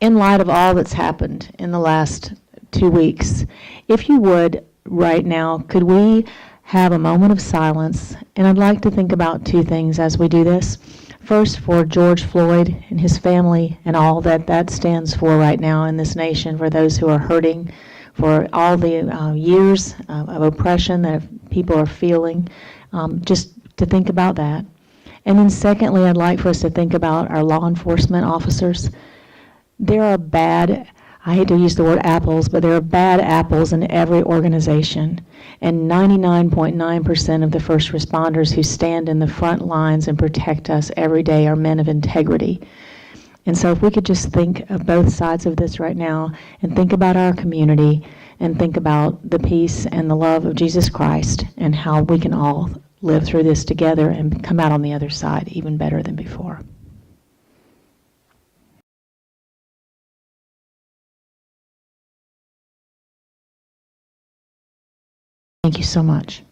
in light of all that's happened in the last 2 weeks, if you would, right now, could we have a moment of silence? And I'd like to think about two things as we do this. First, for George Floyd and his family and all that that stands for right now in this nation, for those who are hurting, for all the years of oppression that people are feeling, just to think about that. And then secondly, I'd like for us to think about our law enforcement officers. There are bad, I hate to use the word apples, but there are bad apples in every organization. And 99.9% of the first responders who stand in the front lines and protect us every day are men of integrity. And so if we could just think of both sides of this right now and think about our community and think about the peace and the love of Jesus Christ and how we can all live through this together and come out on the other side even better than before. Thank you so much.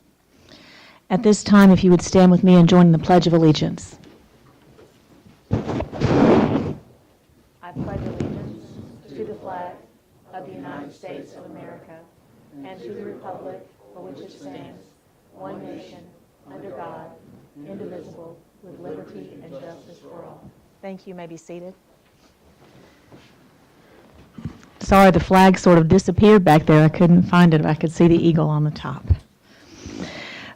At this time, if you would stand with me and join in the Pledge of Allegiance. I pledge allegiance to the flag of the United States of America and to the republic for which it stands, one nation, under God, indivisible, with liberty and justice for all. Thank you. You may be seated. Sorry, the flag sort of disappeared back there. I couldn't find it. I could see the eagle on the top.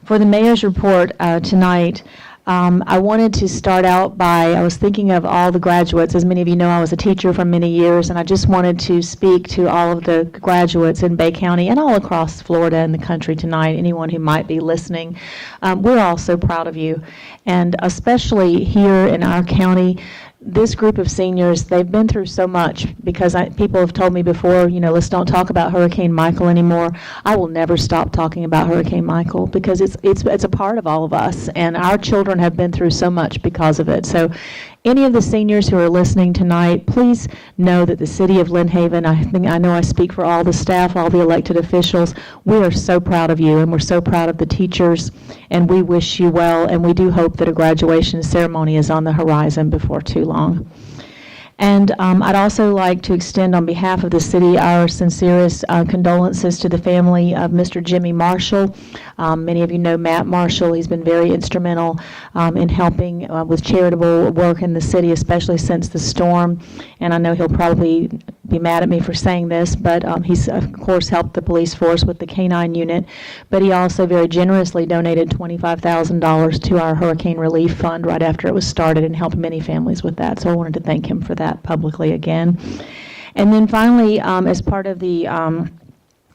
For the mayor's report tonight, I wanted to start out by, I was thinking of all the graduates. As many of you know, I was a teacher for many years, and I just wanted to speak to all of the graduates in Bay County and all across Florida and the country tonight, anyone who might be listening. We're all so proud of you, and especially here in our county, this group of seniors, they've been through so much because people have told me before, let's don't talk about Hurricane Michael anymore. I will never stop talking about Hurricane Michael because it's a part of all of us, and our children have been through so much because of it. So any of the seniors who are listening tonight, please know that the city of Lynn Haven, I know I speak for all the staff, all the elected officials, we are so proud of you, and we're so proud of the teachers, and we wish you well, and we do hope that a graduation ceremony is on the horizon before too long. And I'd also like to extend on behalf of the city our sincerest condolences to the family of Mr. Jimmy Marshall. Many of you know Matt Marshall. He's been very instrumental in helping with charitable work in the city, especially since the storm. And I know he'll probably be mad at me for saying this, but he's, of course, helped the police force with the K-9 unit. But he also very generously donated $25,000 to our Hurricane Relief Fund right after it was started and helped many families with that. So I wanted to thank him for that publicly again. And then finally, as part of the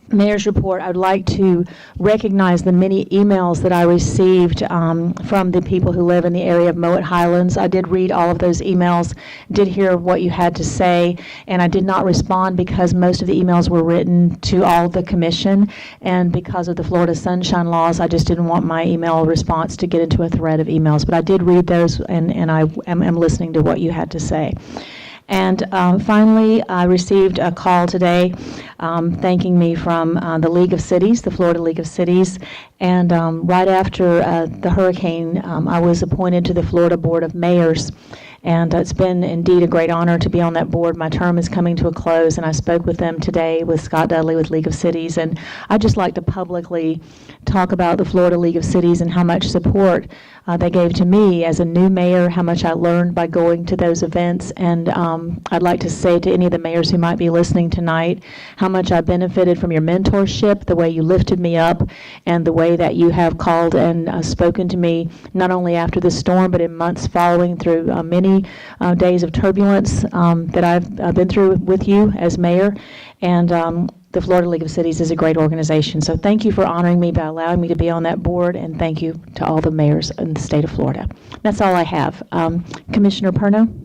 Mayor's report, I'd like to recognize the many emails that I received from the people who live in the area of Mowat Highlands. I did read all of those emails, did hear what you had to say, and I did not respond because most of the emails were written to all the commission, and because of the Florida Sunshine Laws, I just didn't want my email response to get into a thread of emails. But I did read those, and I am listening to what you had to say. And finally, I received a call today thanking me from the League of Cities, the Florida League of Cities. And right after the hurricane, I was appointed to the Florida Board of Mayors. And it's been indeed a great honor to be on that board. My term is coming to a close, and I spoke with them today with Scott Dudley with League of Cities. And I'd just like to publicly talk about the Florida League of Cities and how much support they gave to me as a new mayor, how much I learned by going to those events. And I'd like to say to any of the mayors who might be listening tonight, how much I benefited from your mentorship, the way you lifted me up, and the way that you have called and spoken to me, not only after the storm, but in months following through many days of turbulence that I've been through with you as mayor. And the Florida League of Cities is a great organization. So thank you for honoring me by allowing me to be on that board, and thank you to all the mayors in the state of Florida. That's all I have. Commissioner Perno?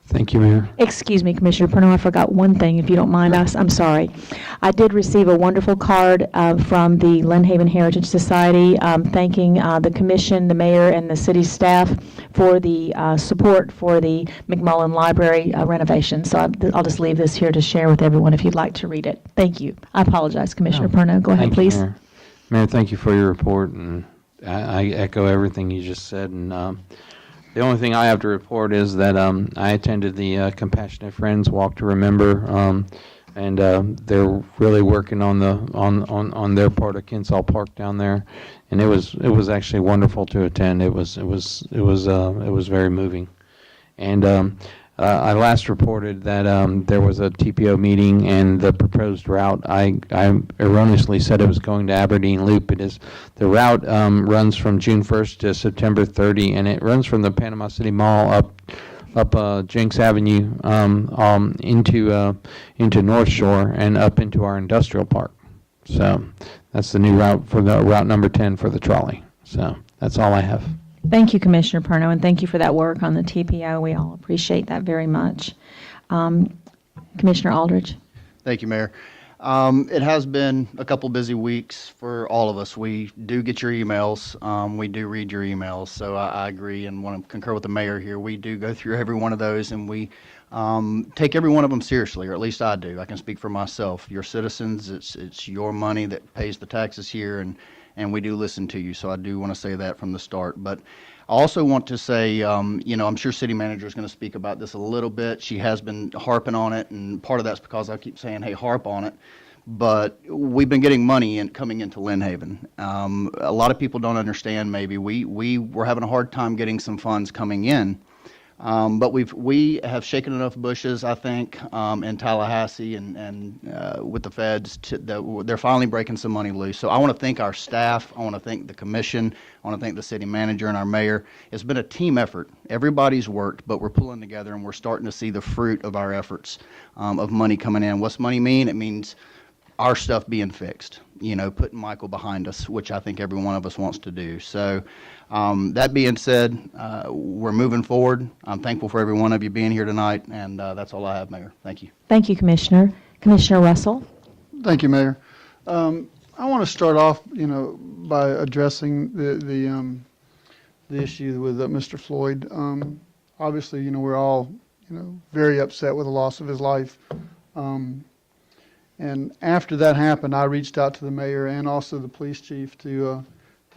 Thank you, Mayor. Excuse me, Commissioner Perno, I forgot one thing, if you don't mind. I'm sorry. I did receive a wonderful card from the Lynn Haven Heritage Society thanking the commission, the mayor, and the city staff for the support for the McMullen Library renovation. So I'll just leave this here to share with everyone if you'd like to read it. Thank you. I apologize, Commissioner Perno. Go ahead, please. Mayor. Mayor, thank you for your report, and I echo everything you just said. And The only thing I have to report is that I attended the Compassionate Friends Walk to Remember, and they're really working on on their part of Kinsall Park down there, and it was actually wonderful to attend. It was very moving, and I last reported that there was a TPO meeting, and the proposed route, I erroneously said it was going to Aberdeen Loop. It is, the route runs from June 1st to September 30, and it runs from the Panama City Mall up Jenks Avenue into North Shore and up into our industrial park. So that's the new route for the route number 10 for the trolley. So that's all I have. Thank you, Commissioner Perno, and thank you for that work on the TPO. We all appreciate that very much. Commissioner Aldridge. Thank you, Mayor. It has been a couple busy weeks for all of us. We do get your emails. We do read your emails, so I agree and want to concur with the mayor here. We do go through every one of those, and we take every one of them seriously, or at least I do. I can speak for myself. Your citizens, it's your money that pays the taxes here, and we do listen to you, so I do want to say that from the start. But I also want to say, I'm sure City Manager is going to speak about this a little bit. She has been harping on it, and part of that's because I keep saying, hey, harp on it. But we've been getting money coming into Lynn Haven. A lot of people don't understand maybe. We were having a hard time getting some funds coming in. But we have shaken enough bushes, I think, in Tallahassee and with the feds that they're finally breaking some money loose. So I want to thank our staff. I want to thank the commission. I want to thank the city manager and our mayor. It's been a team effort. Everybody's worked, but we're pulling together and we're starting to see the fruit of our efforts of money coming in. What's money mean? It means our stuff being fixed, putting Michael behind us, which I think every one of us wants to do. So that being said, we're moving forward. I'm thankful for every one of you being here tonight, and that's all I have, Mayor. Thank you. Thank you, Commissioner. Commissioner Russell. Thank you, Mayor. I want to start off, by addressing the issue with Mr. Floyd. Obviously, we're all, very upset with the loss of his life. And after that happened, I reached out to the mayor and also the police chief to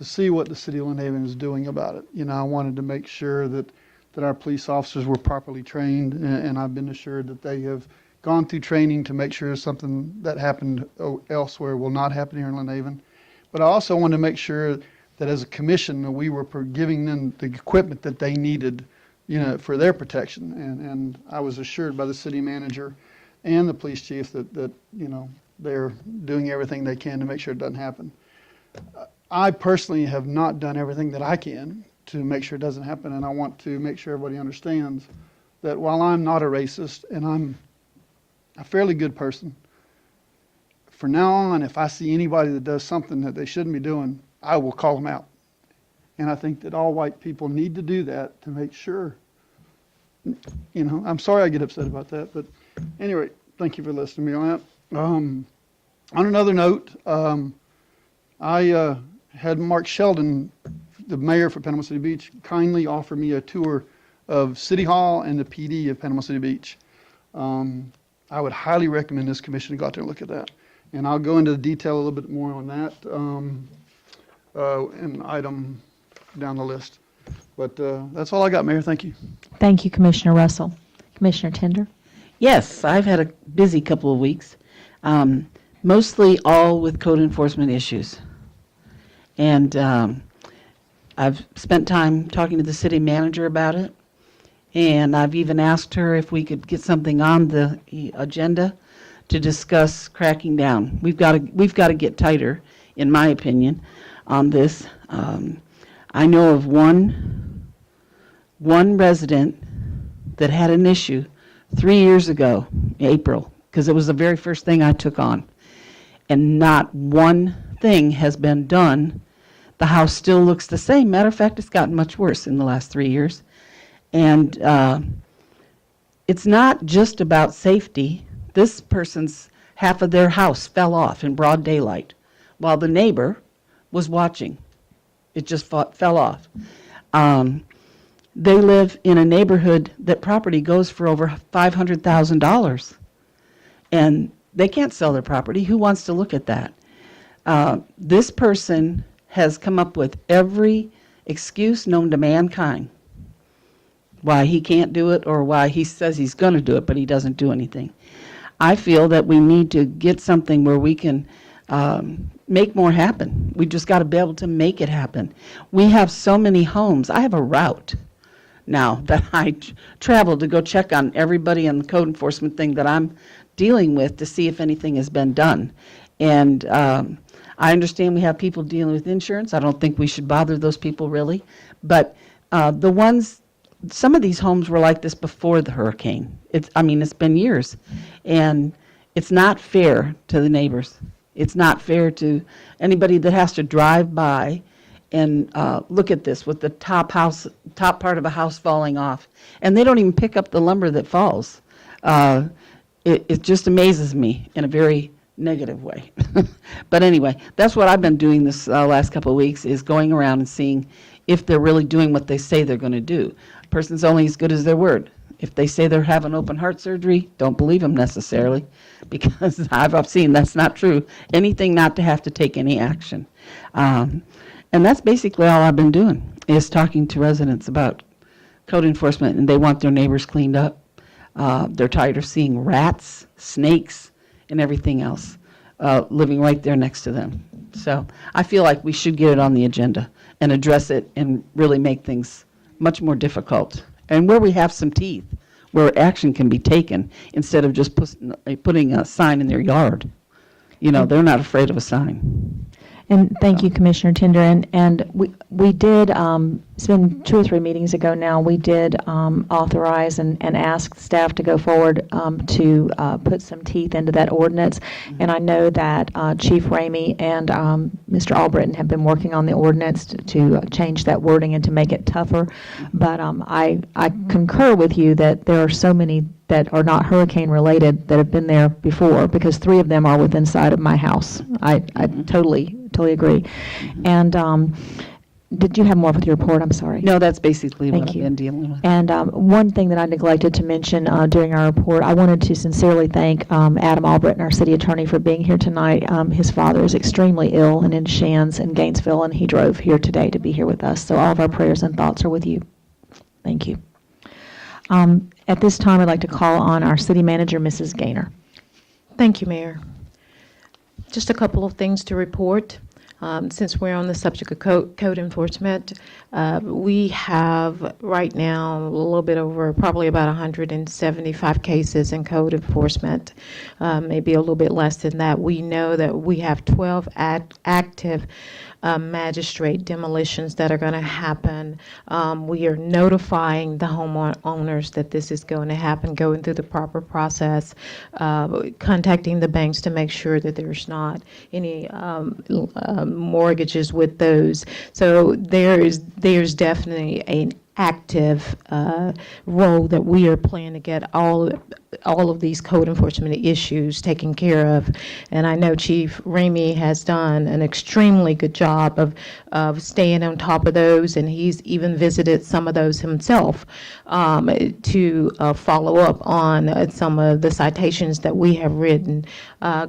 see what the city of Lynn Haven is doing about it. I wanted to make sure that our police officers were properly trained, and I've been assured that they have gone through training to make sure something that happened elsewhere will not happen here in Lynn Haven. But I also wanted to make sure that as a commission, we were giving them the equipment that they needed, for their protection. And I was assured by the city manager and the police chief that they're doing everything they can to make sure it doesn't happen. I personally have not done everything that I can to make sure it doesn't happen, and I want to make sure everybody understands that while I'm not a racist and I'm a fairly good person, from now on, if I see anybody that does something that they shouldn't be doing, I will call them out. And I think that all white people need to do that to make sure. I'm sorry I get upset about that, but anyway, thank you for listening to me on that. On another note, I had Mark Sheldon, the mayor for Panama City Beach, kindly offer me a tour of City Hall and the PD of Panama City Beach. I would highly recommend this commission to go out there and look at that. And I'll go into the detail a little bit more on that, an item down the list. But that's all I got, Mayor. Thank you. Thank you, Commissioner Russell. Commissioner Tender. Yes, I've had a busy couple of weeks, mostly all with code enforcement issues. And I've spent time talking to the city manager about it, and I've even asked her if we could get something on the agenda to discuss cracking down. We've got to get tighter, in my opinion, on this. I know of one resident that had an issue 3 years ago, April, because it was the very first thing I took on. And not one thing has been done. The house still looks the same. Matter of fact, it's gotten much worse in the last 3 years. And it's not just about safety. This person's half of their house fell off in broad daylight while the neighbor was watching. It just fell off. They live in a neighborhood that property goes for over $500,000. And they can't sell their property. Who wants to look at that? This person has come up with every excuse known to mankind why he can't do it or why he says he's going to do it, but he doesn't do anything. I feel that we need to get something where we can make more happen. We just got to be able to make it happen. We have so many homes. I have a route now that I travel to go check on everybody in the code enforcement thing that I'm dealing with to see if anything has been done. And I understand we have people dealing with insurance. I don't think we should bother those people really. But some of these homes were like this before the hurricane. It's been years. And it's not fair to the neighbors. It's not fair to anybody that has to drive by and look at this with the top part of a house falling off. And they don't even pick up the lumber that falls. It just amazes me in a very negative way. But anyway, that's what I've been doing this last couple of weeks, is going around and seeing if they're really doing what they say they're going to do. A person's only as good as their word. If they say they're having open heart surgery, don't believe them necessarily, because I've seen that's not true. Anything not to have to take any action. And that's basically all I've been doing, is talking to residents about code enforcement, and they want their neighbors cleaned up. They're tired of seeing rats, snakes, and everything else living right there next to them. So I feel like we should get it on the agenda and address it and really make things much more difficult. And where we have some teeth, where action can be taken, instead of just putting a sign in their yard. They're not afraid of a sign. And thank you, Commissioner Tender. And we did, it's been 2 or 3 meetings ago now, we did authorize and ask staff to go forward to put some teeth into that ordinance. And I know that Chief Ramey and Mr. Albritton have been working on the ordinance to change that wording and to make it tougher. But I concur with you that there are so many that are not hurricane related that have been there before, because 3 of them are within sight of my house. I totally agree. And did you have more with your report? I'm sorry. No, that's basically what Thank I've you. been dealing with. And one thing that I neglected to mention during our report, I wanted to sincerely thank Adam Albritton, our city attorney, for being here tonight. His father is extremely ill and in Shands in Gainesville, and he drove here today to be here with us. So all of our prayers and thoughts are with you. Thank you. At this time, I'd like to call on our city manager, Mrs. Gaynor. Thank you, Mayor. Just a couple of things to report. Since we're on the subject of code enforcement, we have right now a little bit over, probably about 175 cases in code enforcement, maybe a little bit less than that. We know that we have 12 active magistrate demolitions that are going to happen. We are notifying the homeowners that this is going to happen, going through the proper process, contacting the banks to make sure that there's not any mortgages with those. So there's definitely an active role that we are planning to get all of these code enforcement issues taken care of. And I know Chief Ramey has done an extremely good job of staying on top of those, and he's even visited some of those himself to follow up on some of the citations that we have written.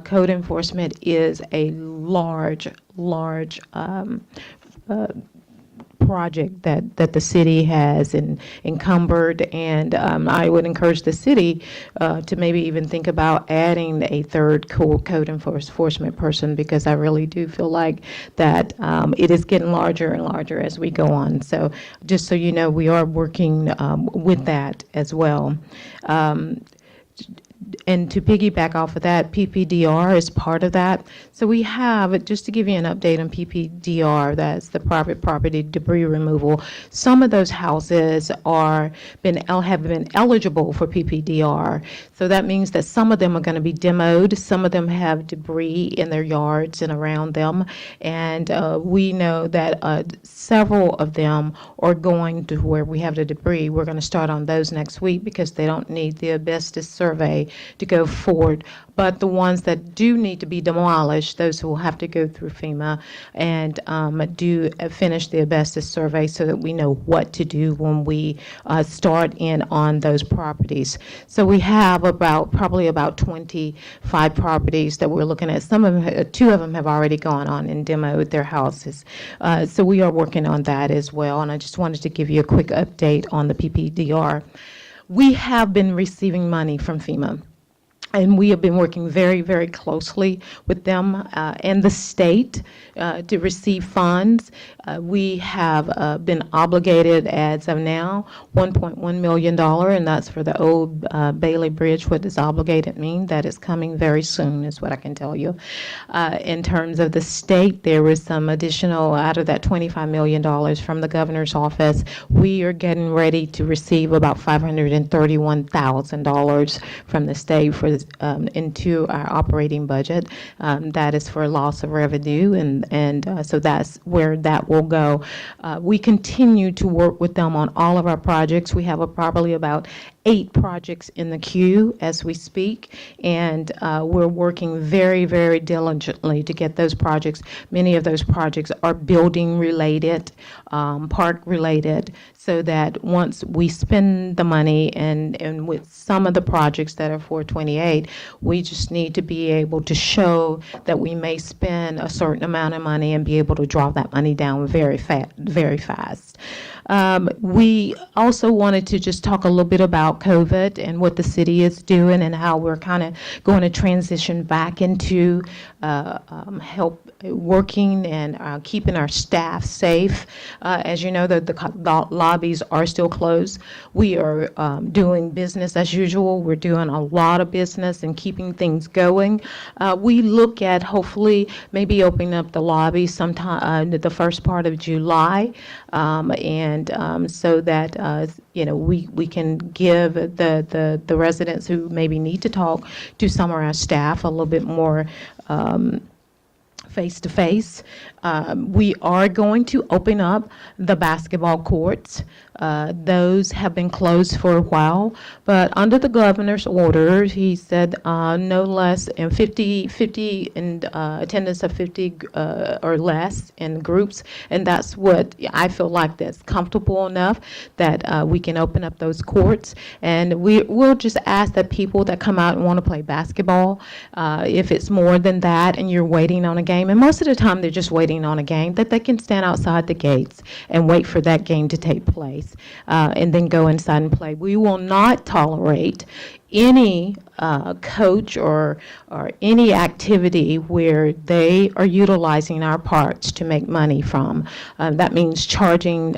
Code enforcement is a large project that the city has encumbered, and I would encourage the city to maybe even think about adding a third code enforcement person, because I really do feel like that it is getting larger and larger as we go on. So just so you know, we are working with that as well. And to piggyback off of that, PPDR is part of that. So we have, just to give you an update on PPDR, that's the private property debris removal. Some of those houses have been eligible for PPDR. So that means that some of them are going to be demoed. Some of them have debris in their yards and around them. And we know that several of them are going to where we have the debris. We're going to start on those next week, because they don't need the asbestos survey to go forward. But the ones that do need to be demolished, those will have to go through FEMA and do finish the asbestos survey so that we know what to do when we start in on those properties. So we have probably about 25 properties that we're looking at. Some of them, 2 of them have already gone on and demoed their houses. So we are working on that as well. And I just wanted to give you a quick update on the PPDR. We have been receiving money from FEMA. And we have been working very, very closely with them and the state to receive funds. We have been obligated as of now $1.1 million, and that's for the old Bailey Bridge. What does obligated mean? That is coming very soon, is what I can tell you. In terms of the state, there was some additional out of that $25 million from the governor's office. We are getting ready to receive about $531,000 from the state for into our operating budget. That is for loss of revenue, and so that's where that will go. We continue to work with them on all of our projects. We have probably about 8 projects in the queue as we speak, and we're working very, very diligently to get those projects. Many of those projects are building related, park related, so that once we spend the money, and with some of the projects that are 428, we just need to be able to show that we may spend a certain amount of money and be able to draw that money down very fast. We also wanted to just talk a little bit about COVID and what the city is doing and how we're kind of going to transition back into help working and keeping our staff safe. As you know, the lobbies are still closed. We are doing business as usual. We're doing a lot of business and keeping things going. We look at hopefully maybe opening up the lobby sometime the first part of July, and so that we can give the residents who maybe need to talk to some of our staff a little bit more face-to-face. We are going to open up the basketball courts. Those have been closed for a while, but under the governor's order, he said no less than 50 in attendance of 50 or less in groups, and that's what I feel like that's comfortable enough that we can open up those courts. And we'll just ask that people that come out and want to play basketball, if it's more than that and you're waiting on a game, and most of the time they're just waiting on a game, that they can stand outside the gates and wait for that game to take place, and then go inside and play. We will not tolerate any coach or any activity where they are utilizing our parks to make money from. That means charging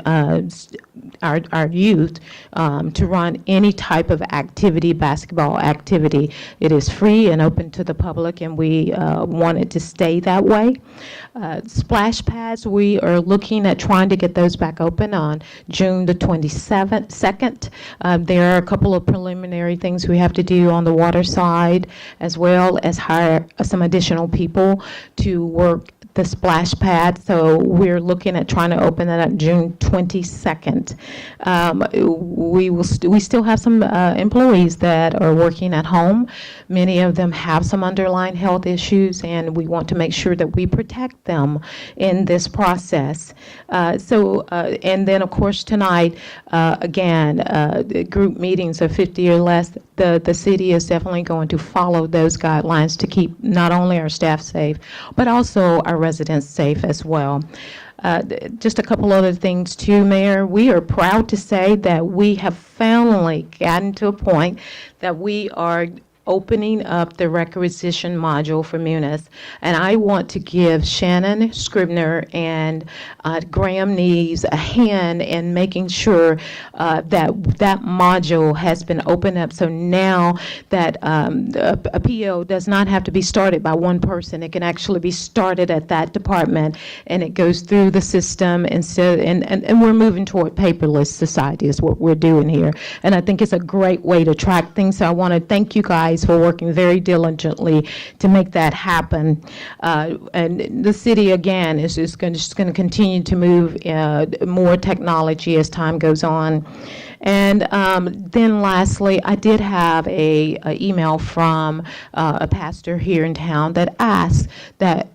our youth to run any type of activity, basketball activity. It is free and open to the public, and we want it to stay that way. Splash pads, we are looking at trying to get those back open on June the 22nd. There are a couple of preliminary things we have to do on the water side, as well as hire some additional people to work the splash pad. So we're looking at trying to open that up June 22nd. We still have some employees that are working at home. Many of them have some underlying health issues, and we want to make sure that we protect them in this process. And then of course tonight, again, the group meetings of 50 or less, the city is definitely going to follow those guidelines to keep not only our staff safe, but also our residents safe as well. Just a couple other things too, Mayor. We are proud to say that we have finally gotten to a point that we are opening up the requisition module for Munis. And I want to give Shannon Scribner and Graham Neves a hand in making sure that that module has been opened up. So now that a PO does not have to be started by one person. It can actually be started at that department, and it goes through the system. And we're moving toward paperless society is what we're doing here. And I think it's a great way to track things. So I want to thank you guys for working very diligently to make that happen. And the city, again, is just going to continue to move more technology as time goes on. And then lastly, I did have a email from a pastor here in town that asked that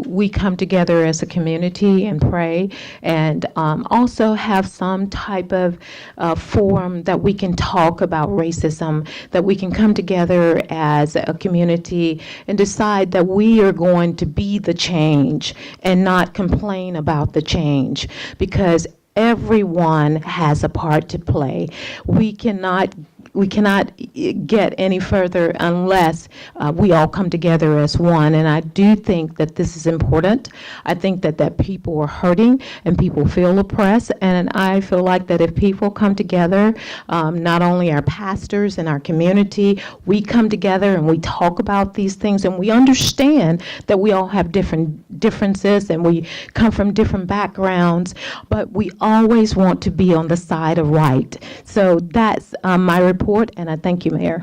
we come together as a community and pray, and also have some type of forum that we can talk about racism, that we can come together as a community and decide that we are going to be the change and not complain about the change, because everyone has a part to play. We cannot get any further unless we all come together as one. And I do think that this is important. I think that people are hurting and people feel oppressed. And I feel like that if people come together, not only our pastors and our community, we come together and we talk about these things, and we understand that we all have different differences and we come from different backgrounds, but we always want to be on the side of right. So that's my report, and I thank you, Mayor.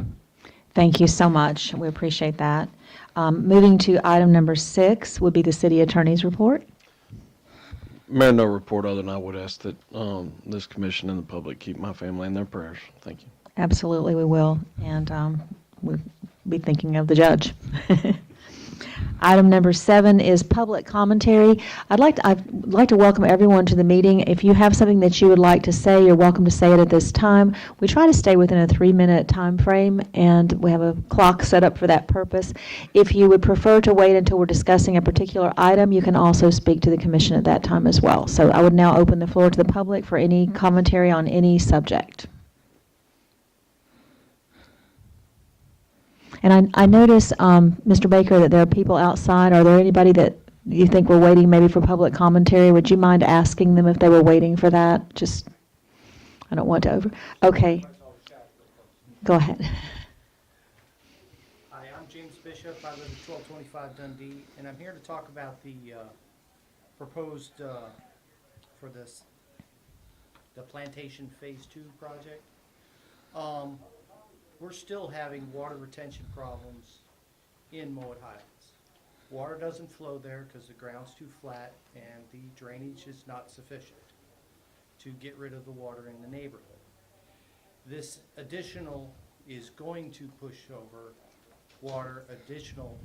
Thank you so much. We appreciate that. Moving to item number 6 would be the city attorney's report. Mayor, no report other than I would ask that this commission and the public keep my family in their prayers. Thank you. Absolutely, we will, and we'll be thinking of the judge. Item number 7 is public commentary. I'd like to welcome everyone to the meeting. If you have something that you would like to say, you're welcome to say it at this time. We try to stay within a 3-minute time frame, and we have a clock set up for that purpose. If you would prefer to wait until we're discussing a particular item, you can also speak to the commission at that time as well. So I would now open the floor to the public for any commentary on any subject. And I notice, Mr. Baker, that there are people outside. Are there anybody that you think were waiting maybe for public commentary? Would you mind asking them if they were waiting for that? Just, I don't want to okay. Go ahead. Hi, I'm James Bishop. I live at 1225 Dundee, and I'm here to talk about the proposed for the Plantation Phase 2 project. We're still having water retention problems in Mowat Highlands. Water doesn't flow there because the ground's too flat and the drainage is not sufficient to get rid of the water in the neighborhood. This additional is going to push over water additional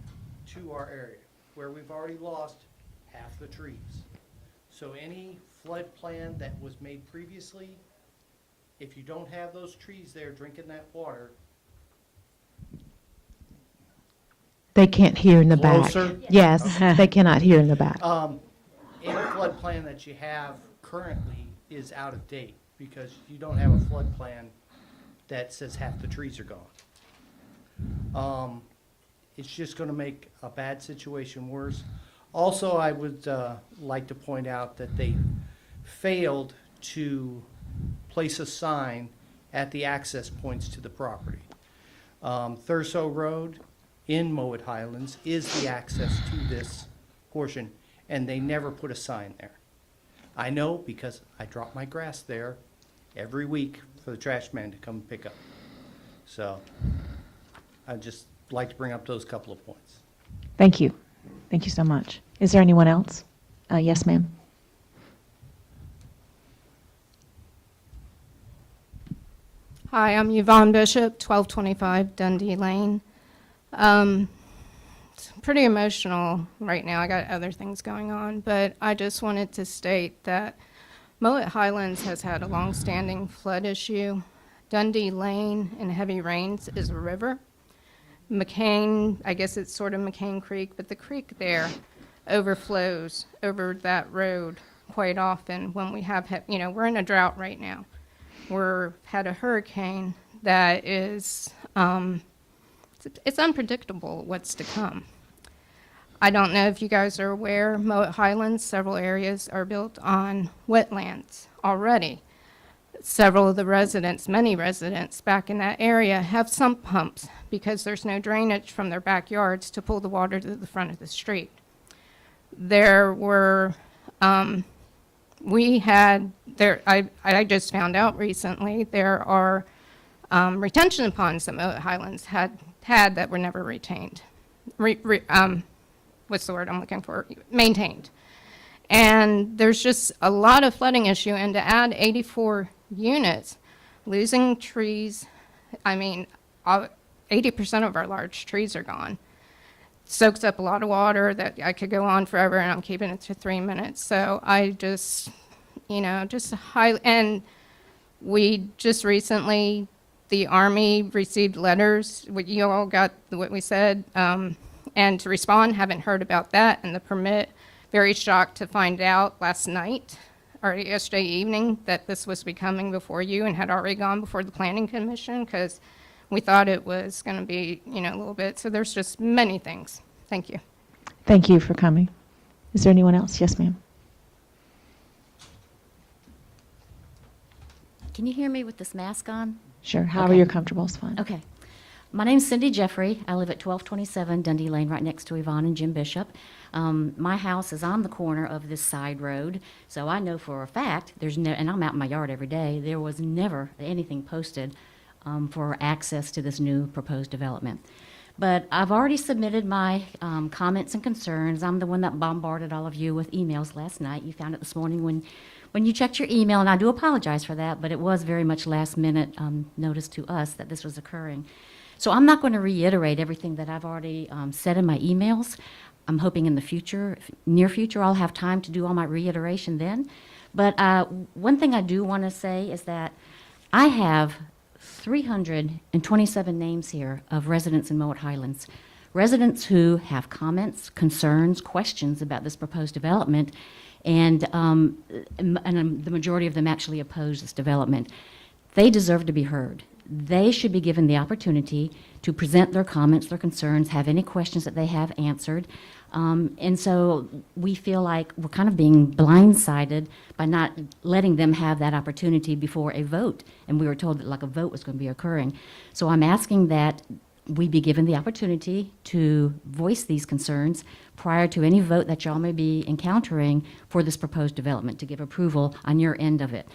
to our area where we've already lost half the trees. So any flood plan that was made previously, if you don't have those trees there drinking that water. They can't hear in the back. Closer? Yes, they cannot hear in the back. Any flood plan that you have currently is out of date because you don't have a flood plan that says half the trees are gone. It's just gonna make a bad situation worse. Also, I would like to point out that they failed to place a sign at the access points to the property. Thurso Road in Mowat Highlands is the access to this portion, and they never put a sign there. I know because I drop my grass there every week for the trash man to come pick up. So I'd just like to bring up those couple of points. Thank you. Thank you so much. Is there anyone else? Yes, ma'am. Hi, I'm Yvonne Bishop, 1225 Dundee Lane. It's pretty emotional right now. I got other things going on, but I just wanted to state that Mowat Highlands has had a long-standing flood issue. Dundee Lane in heavy rains is a river. McCain, I guess it's sort of McCain Creek, but the creek there overflows over that road quite often when we have, we're in a drought right now. We've had a hurricane that is, it's unpredictable what's to come. I don't know if you guys are aware, Mowat Highlands, several areas are built on wetlands already. Several of the residents, many residents back in that area have sump pumps because there's no drainage from their backyards to pull the water to the front of the street. There were, I just found out recently, there are retention ponds that Mowat Highlands had that were never retained. What's the word I'm looking for? Maintained. And there's just a lot of flooding issue, and to add 84 units losing trees. I mean, 80% of our large trees are gone. Soaks up a lot of water that I could go on forever, and I'm keeping it to 3 minutes. So I just, and we just recently, the Army received letters. You all got what we said, and to respond, haven't heard about that. And the permit, very shocked to find out last night or yesterday evening that this was becoming before you and had already gone before the Planning Commission, because we thought it was going to be, a little bit. So there's just many things. Thank you. Thank you for coming. Is there anyone else? Yes, ma'am. Can you hear me with this mask on? Sure. However Okay. you're comfortable is fine. Okay. My name's Cindy Jeffrey. I live at 1227 Dundee Lane, right next to Yvonne and Jim Bishop. My house is on the corner of this side road, so I know for a fact and I'm out in my yard every day, there was never anything posted for access to this new proposed development. But I've already submitted my comments and concerns. I'm the one that bombarded all of you with emails last night. You found it this morning when you checked your email, and I do apologize for that, but it was very much last minute notice to us that this was occurring. So I'm not going to reiterate everything that I've already said in my emails. I'm hoping in the future, near future, I'll have time to do all my reiteration then. But one thing I do want to say is that I have 327 names here of residents in Mowat Highlands. Residents who have comments, concerns, questions about this proposed development, and the majority of them actually oppose this development. They deserve to be heard. They should be given the opportunity to present their comments, their concerns, have any questions that they have answered. And so we feel like we're kind of being blindsided by not letting them have that opportunity before a vote. And we were told that like a vote was going to be occurring. So I'm asking that we be given the opportunity to voice these concerns prior to any vote that y'all may be encountering for this proposed development, to give approval on your end of it.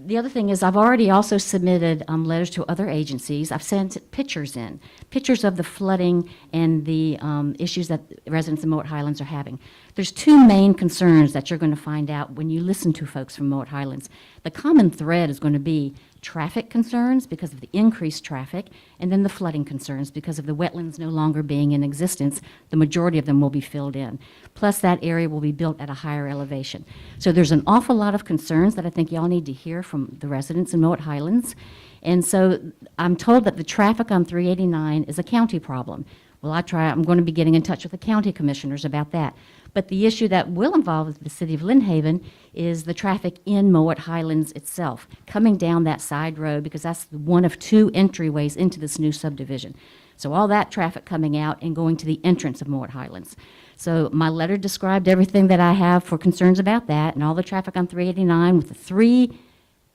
The other thing is I've already also submitted letters to other agencies. I've sent pictures of the flooding and the issues that residents in Mowat Highlands are having. There's two main concerns that you're going to find out when you listen to folks from Mowat Highlands. The common thread is going to be traffic concerns because of the increased traffic, and then the flooding concerns because of the wetlands no longer being in existence. The majority of them will be filled in. Plus, that area will be built at a higher elevation. So there's an awful lot of concerns that I think y'all need to hear from the residents in Mowat Highlands. And so I'm told that the traffic on 389 is a county problem. Well, I'm going to be getting in touch with the county commissioners about that. But the issue that will involve the city of Lynnhaven is the traffic in Mowat Highlands itself, coming down that side road, because that's one of two entryways into this new subdivision. So all that traffic coming out and going to the entrance of Mowat Highlands. So my letter described everything that I have for concerns about that, and all the traffic on 389 with the three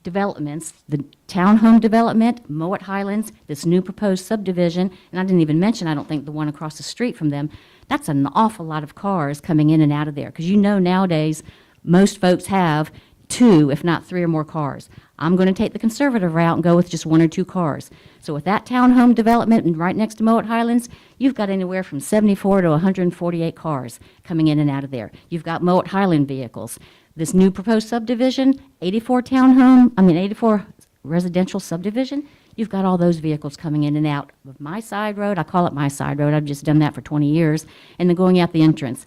developments, the townhome development, Mowat Highlands, this new proposed subdivision, and I didn't even mention, I don't think, the one across the street from them. That's an awful lot of cars coming in and out of there, because nowadays most folks have two, if not three or more cars. I'm going to take the conservative route and go with just one or two cars. So with that townhome development and right next to Mowat Highlands, you've got anywhere from 74 to 148 cars coming in and out of there. You've got Mowat Highland vehicles. This new proposed subdivision, 84 residential subdivision, you've got all those vehicles coming in and out of my side road. I call it my side road. I've just done that for 20 years. And then going out the entrance.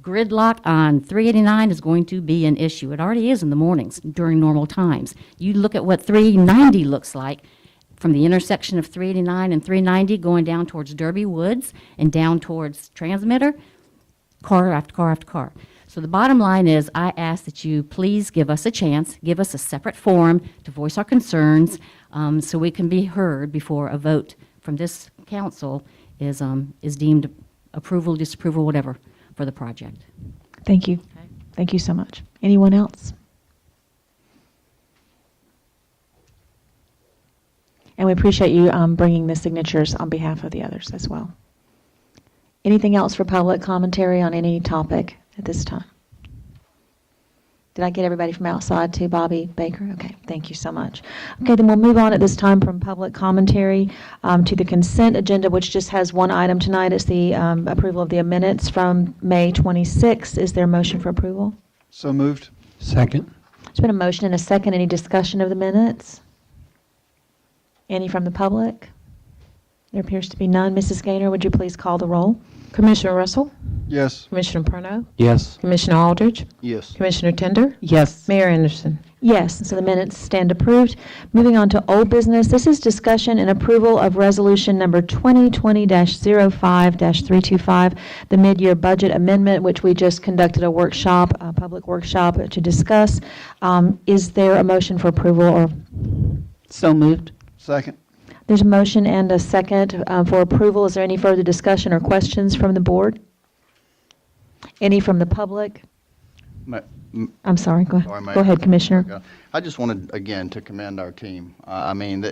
Gridlock on 389 is going to be an issue. It already is in the mornings during normal times. You look at what 390 looks like from the intersection of 389 and 390 going down towards Derby Woods and down towards Transmitter, car after car after car. So the bottom line is I ask that you please give us a chance, give us a separate forum to voice our concerns so we can be heard before a vote from this council is deemed approval, disapproval, whatever, for the project. Thank you. Okay. Thank you so much. Anyone else? And we appreciate you bringing the signatures on behalf of the others as well. Anything else for public commentary on any topic at this time? Did I get everybody from outside too, Bobby Baker? Okay, thank you so much. Okay, then we'll move on at this time from public commentary to the consent agenda, which just has one item tonight. It's the approval of the minutes from May 26th. Is there a motion for approval? So moved. Second. There's been a motion and a second. Any discussion of the minutes? Any from the public? There appears to be none. Mrs. Gaynor, would you please call the roll? Commissioner Russell, Yes. Commissioner Perno, Yes. Commissioner Aldridge, Yes. Commissioner Tender, Yes. Mayor Anderson. Yes, so the minutes stand approved. Moving on to old business, this is discussion and approval of resolution number 2020-05-325, the mid-year budget amendment, which we just conducted a workshop, a public workshop to discuss. Is there a motion for approval or? So moved. Second. There's a motion and a second for approval. Is there any further discussion or questions from the board? Any from the public? Ma- I'm sorry, go Sorry, ahead. Mayor. Go ahead, Commissioner. Okay. I just wanted, again, to commend our team. I mean,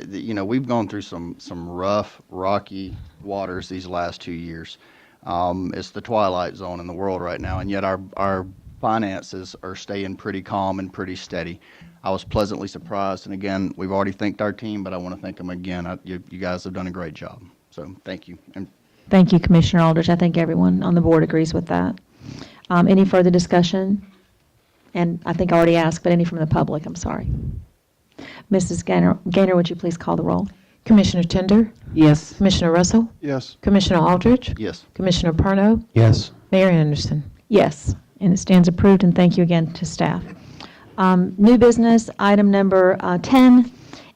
we've gone through some rough, rocky waters these last 2 years. It's the twilight zone in the world right now, and yet our finances are staying pretty calm and pretty steady. I was pleasantly surprised, and again, we've already thanked our team, but I want to thank them again. You guys have done a great job, so thank you. And Thank you, Commissioner Aldridge. I think everyone on the board agrees with that. Any further discussion? And I think I already asked, but any from the public? I'm sorry. Mrs. Gaynor, would you please call the roll? Commissioner Tender, Yes. Commissioner Russell, Yes. Commissioner Aldridge, yes. Commissioner Perno, Yes. Mayor Anderson. Yes, and it stands approved, and thank you again to staff. New business, item number 10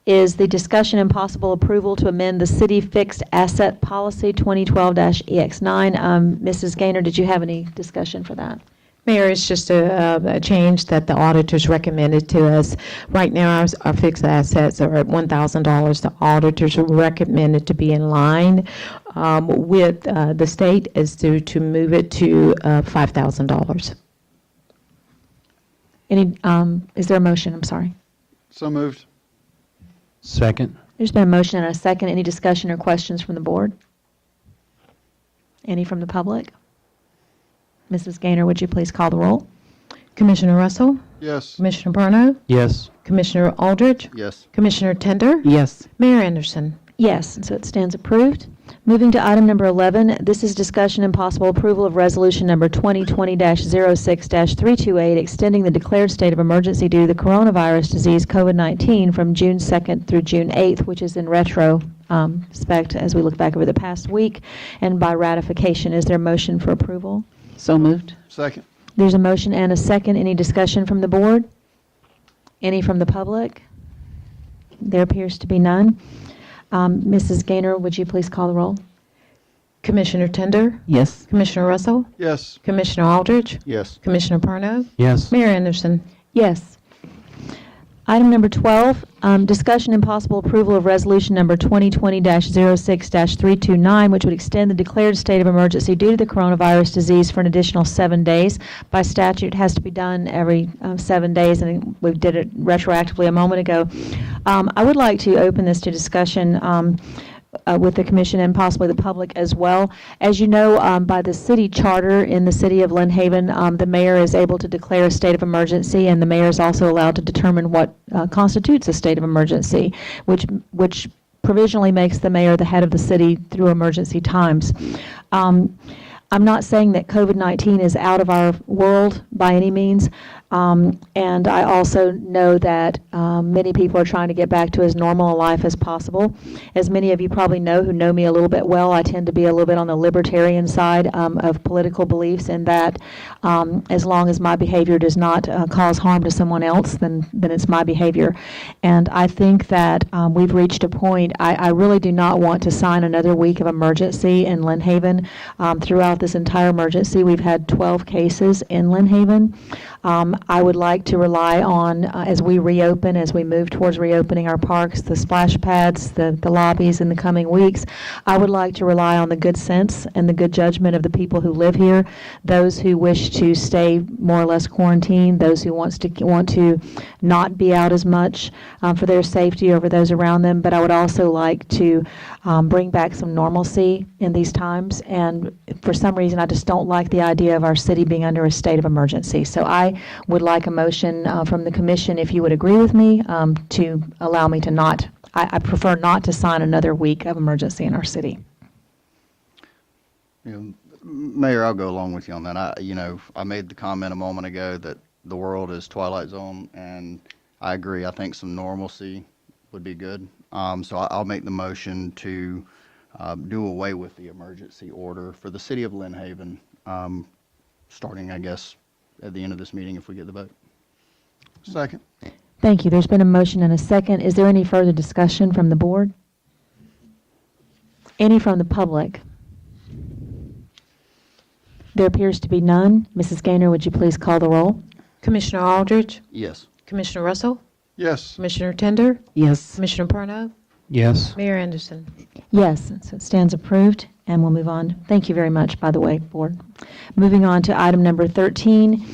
is the discussion and possible approval to amend the city fixed asset policy 2012-EX9. Mrs. Gaynor, did you have any discussion for that? Mayor, it's just a change that the auditors recommended to us. Right now, our fixed assets are at $1,000. The auditors recommended to be in line with the state as to move it to $5,000. Is there a motion? I'm sorry. So moved. Second. There's been a motion and a second. Any discussion or questions from the board? Any from the public? Mrs. Gaynor, would you please call the roll? Commissioner Russell, Yes. Commissioner Perno, Yes. Commissioner Aldridge, Yes. Commissioner Tender, Yes. Mayor Anderson. Yes, and so it stands approved. Moving to item number 11, this is discussion and possible approval of resolution number 2020-06-328, extending the declared state of emergency due to the coronavirus disease COVID-19 from June 2nd through June 8th, which is in retrospect as we look back over the past week, and by ratification. Is there a motion for approval? So moved. Second. There's a motion and a second. Any discussion from the board? Any from the public? There appears to be none. Mrs. Gaynor, would you please call the roll? Commissioner Tender, Yes. Commissioner Russell, Yes. Commissioner Aldridge, Yes. Commissioner Perno, Yes. Mayor Anderson. Yes. Item number 12, discussion and possible approval of resolution number 2020-06-329, which would extend the declared state of emergency due to the coronavirus disease for an additional 7 days. By statute, it has to be done every 7 days, and we did it retroactively a moment ago. I would like to open this to discussion with the commission and possibly the public as well. As you know, by the city charter in the city of Lynn Haven, the mayor is able to declare a state of emergency, and the mayor is also allowed to determine what constitutes a state of emergency, which provisionally makes the mayor the head of the city through emergency times. I'm not saying that COVID-19 is out of our world by any means, and I also know that many people are trying to get back to as normal a life as possible. As many of you probably know who know me a little bit well, I tend to be a little bit on the libertarian side of political beliefs, in that as long as my behavior does not cause harm to someone else, then it's my behavior. And I think that we've reached a point. I really do not want to sign another week of emergency in Lynn Haven. Throughout this entire emergency, we've had 12 cases in Lynn Haven. I would like to rely on, as we reopen, as we move towards reopening our parks, the splash pads, the lobbies in the coming weeks, I would like to rely on the good sense and the good judgment of the people who live here, those who wish to stay more or less quarantined, those who want to not be out as much for their safety or for those around them. But I would also like to bring back some normalcy in these times. And for some reason, I just don't like the idea of our city being under a state of emergency. So I would like a motion from the commission, if you would agree with me, to allow me to not, I prefer not to sign another week of emergency in our city. Mayor, I'll go along with you on that. I made the comment a moment ago that the world is Twilight Zone, and I agree. I think some normalcy would be good. So I'll make the motion to do away with the emergency order for the city of Lynn Haven, starting, I guess, at the end of this meeting if we get the vote. Second. Thank you. There's been a motion and a second. Is there any further discussion from the board? Any from the public? There appears to be none. Mrs. Gaynor, would you please call the roll? Commissioner Aldridge, Yes. Commissioner Russell, Yes. Commissioner Tender, Yes. Commissioner Parno, Yes. Mayor Anderson. Yes, so it stands approved, and we'll move on. Thank you very much, by the way, board. Moving on to item number 13.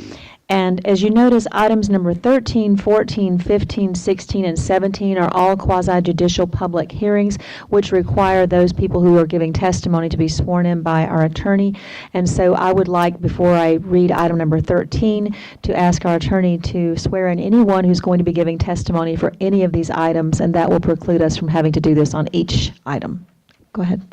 And as you notice, items number 13, 14, 15, 16, and 17 are all quasi-judicial public hearings, which require those people who are giving testimony to be sworn in by our attorney. And so I would like, before I read item number 13, to ask our attorney to swear in anyone who's going to be giving testimony for any of these items, and that will preclude us from having to do this on each item. Go ahead.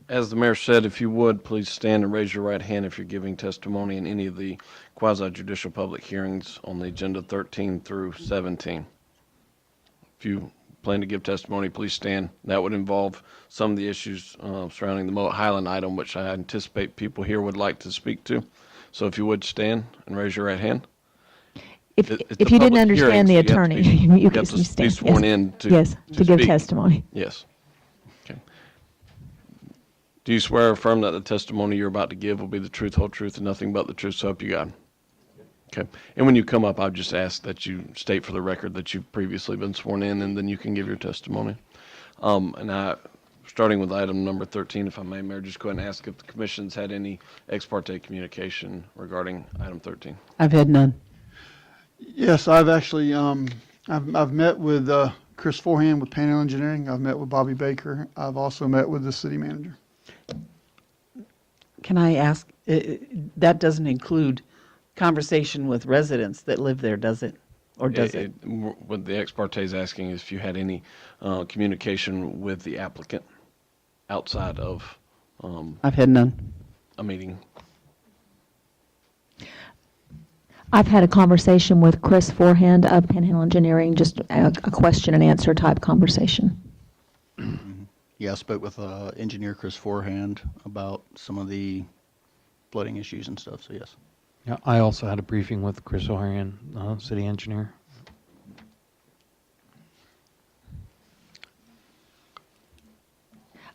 As the mayor said, if you would, please stand and raise your right hand if you're giving testimony in any of the quasi-judicial public hearings on the agenda 13 through 17. If you plan to give testimony, please stand. That would involve some of the issues surrounding the Moat Highland item, which I anticipate people here would like to speak to. So if you would stand and raise your right hand. If It's a you didn't public understand hearing, the so you have to attorney, be- you you can have to be stand. sworn Yes. in to Yes, to give speak. testimony. Yes. Okay. Do you swear or affirm that the testimony you're about to give will be the truth, whole truth, and nothing but the truth, so help you God? Okay. And when you come up, I'll just ask that you state for the record that you've previously been sworn in, and then you can give your testimony. Starting with item number 13, if I may, Mayor, just go ahead and ask if the commission's had any ex parte communication regarding item 13. I've had none. Yes, I've actually, I've met with Chris Forehand with Panhandle Engineering. I've met with Bobby Baker. I've also met with the city manager. Can I ask, that doesn't include conversation with residents that live there, does it? Or does it? What the ex parte is asking is if you had any communication with the applicant outside of I've had none. a meeting. I've had a conversation with Chris Forehand of Panhandle Engineering, just a question and answer type conversation. Yeah, I spoke with engineer Chris Forehand about some of the flooding issues and stuff, so yes. Yeah, I also had a briefing with Chris O'Harian, city engineer.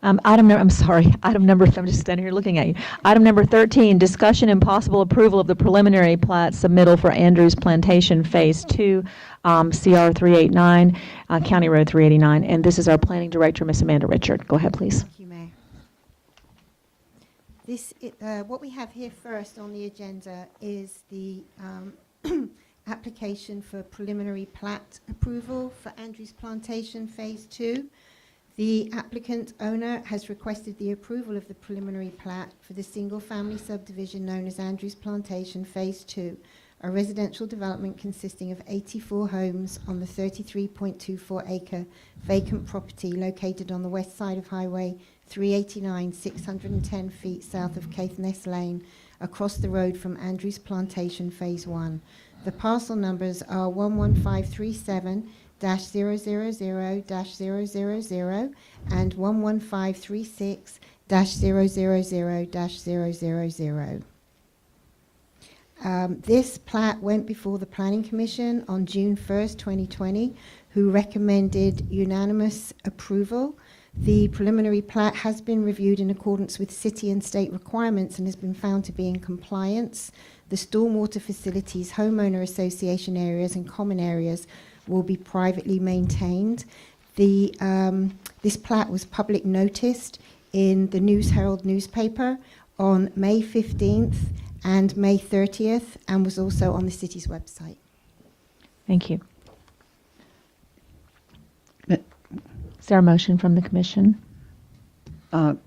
I'm sorry, item number, I'm just standing here looking at you. Item number 13, discussion and possible approval of the preliminary plat submittal for Andrews Plantation Phase 2, CR 389, County Road 389. And this is our planning director, Miss Amanda Richard. Go ahead, please. Thank you, Mayor. What we have here first on the agenda is the application for preliminary plat approval for Andrews Plantation Phase 2. The applicant owner has requested the approval of the preliminary plat for the single-family subdivision known as Andrews Plantation Phase 2, a residential development consisting of 84 homes on the 33.24-acre vacant property located on the west side of Highway 389, 610 feet south of Caithness Lane, across the road from Andrews Plantation Phase 1. The parcel numbers are 11537-000-000 and 11536-000-000. This plat went before the Planning Commission on June 1st, 2020, who recommended unanimous approval. The preliminary plat has been reviewed in accordance with city and state requirements and has been found to be in compliance. The stormwater facilities, homeowner association areas and common areas will be privately maintained. This plat was public noticed in the News Herald newspaper on May 15th and May 30th, and was also on the city's website. Thank you. Is there a motion from the commission? I'd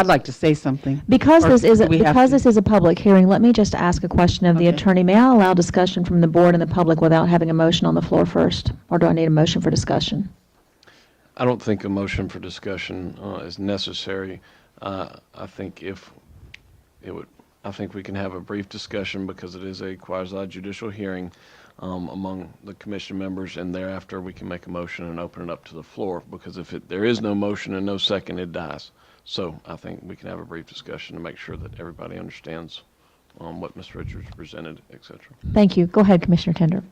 like to say something. Because Or this is do we have to? a public hearing, let me just ask a question of the Okay. attorney. May I allow discussion from the board and the public without having a motion on the floor first? Or do I need a motion for discussion? I don't think a motion for discussion is necessary. I think if it would, I think we can have a brief discussion because it is a quasi-judicial hearing among the commission members, and thereafter we can make a motion and open it up to the floor, because if there is no motion and no second, it dies. So I think we can have a brief discussion to make sure that everybody understands what Ms. Richards presented, et cetera. Thank you. Go ahead, Commissioner Tender.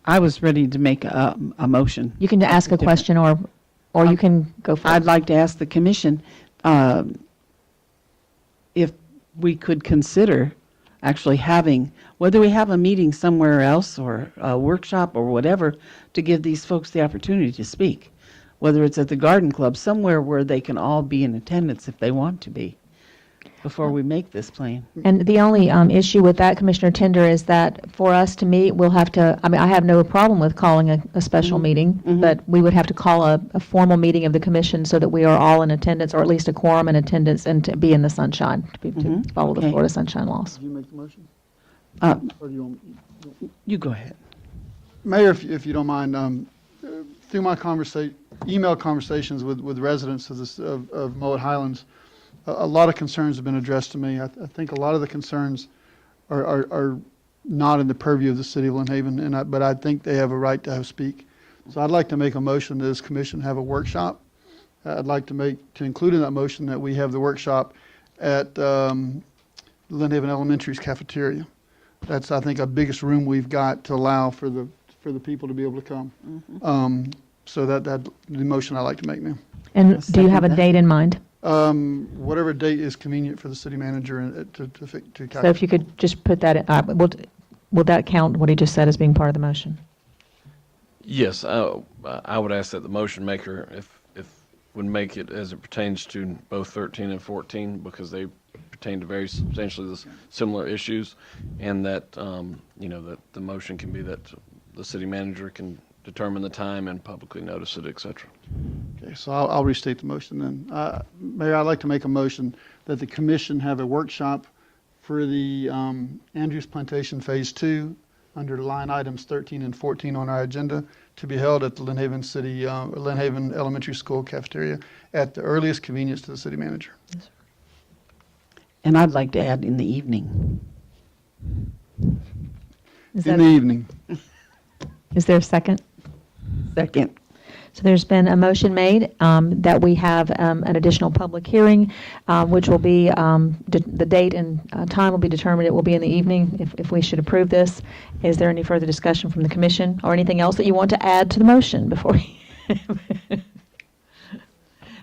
I was ready to make a motion. You can ask a question, or you can go first. I'd like to ask the commission if we could consider actually having, whether we have a meeting somewhere else or a workshop or whatever, to give these folks the opportunity to speak, whether it's at the garden club, somewhere where they can all be in attendance if they want to be, before we make this plan. And the only issue with that, Commissioner Tender, is that for us to meet, we'll have to, I mean, I have no problem with calling a special meeting, but we would have to call a formal meeting of the commission so that we are all in attendance, or at least a quorum in attendance, and to be in the sunshine, to follow the Okay. Florida sunshine laws. Did you make the motion? Uh, Or do you want? You go ahead. Mayor, if you don't mind, through my email conversations with residents of Moet Highlands, a lot of concerns have been addressed to me. I think a lot of the concerns are not in the purview of the city of Lynn Haven, but I think they have a right to speak. So I'd like to make a motion that this commission have a workshop. I'd like to include in that motion that we have the workshop at Lynn Haven Elementary's cafeteria. That's, I think, our biggest room we've got to allow for the people to be able to come. So that the motion I'd like to make, ma'am. And do you have a second that. date in mind? Whatever date is convenient for the city manager to calculate. So if you could just put that, will that count, what he just said, as being part of the motion? Yes, I would ask that the motion maker, if would make it as it pertains to both 13 and 14, because they pertain to very substantially similar issues, and that, that the motion can be that the city manager can determine the time and publicly notice it, et cetera. Okay, so I'll restate the motion then. Mayor, I'd like to make a motion that the commission have a workshop for the Andrews Plantation Phase 2 under line items 13 and 14 on our agenda to be held at the Lynn Haven Elementary School cafeteria at the earliest convenience to the city manager. And I'd like to add in the evening. In the evening. Is there a second? Second. So there's been a motion made that we have an additional public hearing, which will be, the date and time will be determined. It will be in the evening if we should approve this. Is there any further discussion from the commission or anything else that you want to add to the motion before we?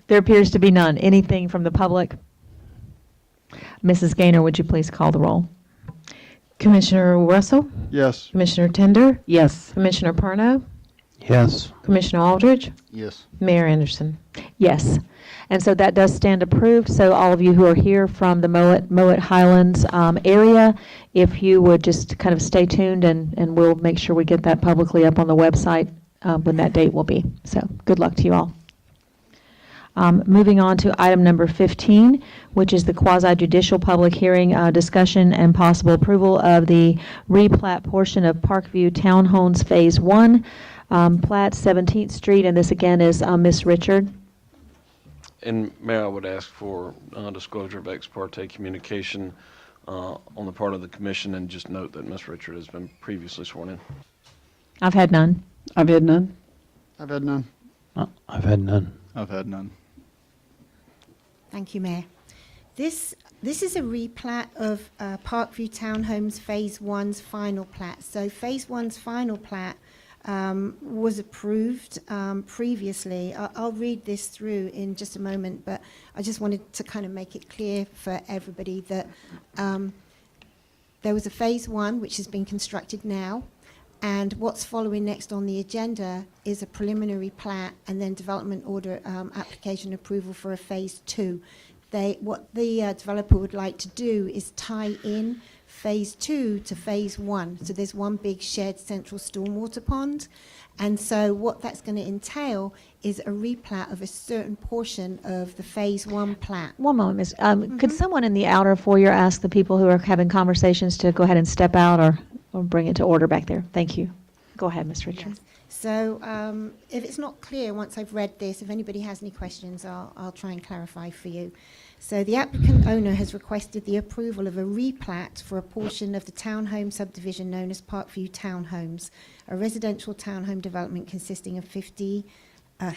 There appears to be none. Anything from the public? Mrs. Gaynor, would you please call the roll? Commissioner Russell, Yes. Commissioner Tender, Yes. Commissioner Parno, Yes. Commissioner Aldridge, Yes. Mayor Anderson. Yes. And so that does stand approved. So all of you who are here from the Moet Highlands area, if you would just kind of stay tuned, and we'll make sure we get that publicly up on the website when that date will be. So good luck to you all. Moving on to item number 15, which is the quasi-judicial public hearing, discussion and possible approval of the replat portion of Parkview Townhomes Phase 1, plat 17th Street, and this again is Ms. Richard. And Mayor, I would ask for disclosure of ex parte communication on the part of the commission, and just note that Ms. Richard has been previously sworn in. I've had none. I've had none. I've had none. I've had none. I've had none. Thank you, Mayor. This is a replat of Parkview Townhomes Phase 1's final plat. So Phase 1's final plat was approved previously. I'll read this through in just a moment, but I just wanted to kind of make it clear for everybody that there was a Phase 1 which has been constructed now, and what's following next on the agenda is a preliminary plat and then development order application approval for a Phase 2. What the developer would like to do is tie in Phase 2 to Phase 1. So there's one big shared central stormwater pond. And so what that's going to entail is a replat of a certain portion of the Phase 1 plat. One moment, Ms. Could someone in the outer foyer ask the people who are having conversations to go ahead and step out or bring it to order back there? Thank you. Go ahead, Ms. Richards. Yes. So if it's not clear once I've read this, if anybody has any questions, I'll try and clarify for you. So the applicant owner has requested the approval of a replat for a portion of the townhome subdivision known as Parkview Townhomes, a residential townhome development consisting of 50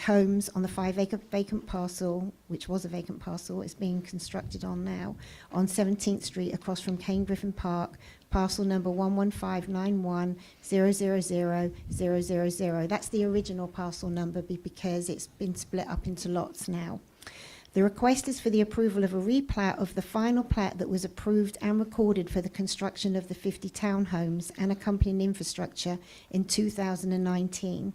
homes on the 5-acre vacant parcel, which was a vacant parcel, is being constructed on now, on 17th Street across from Cane Griffin Park, parcel number 11591000000. That's the original parcel number because it's been split up into lots now. The request is for the approval of a replat of the final plat that was approved and recorded for the construction of the 50 townhomes and accompanying infrastructure in 2019.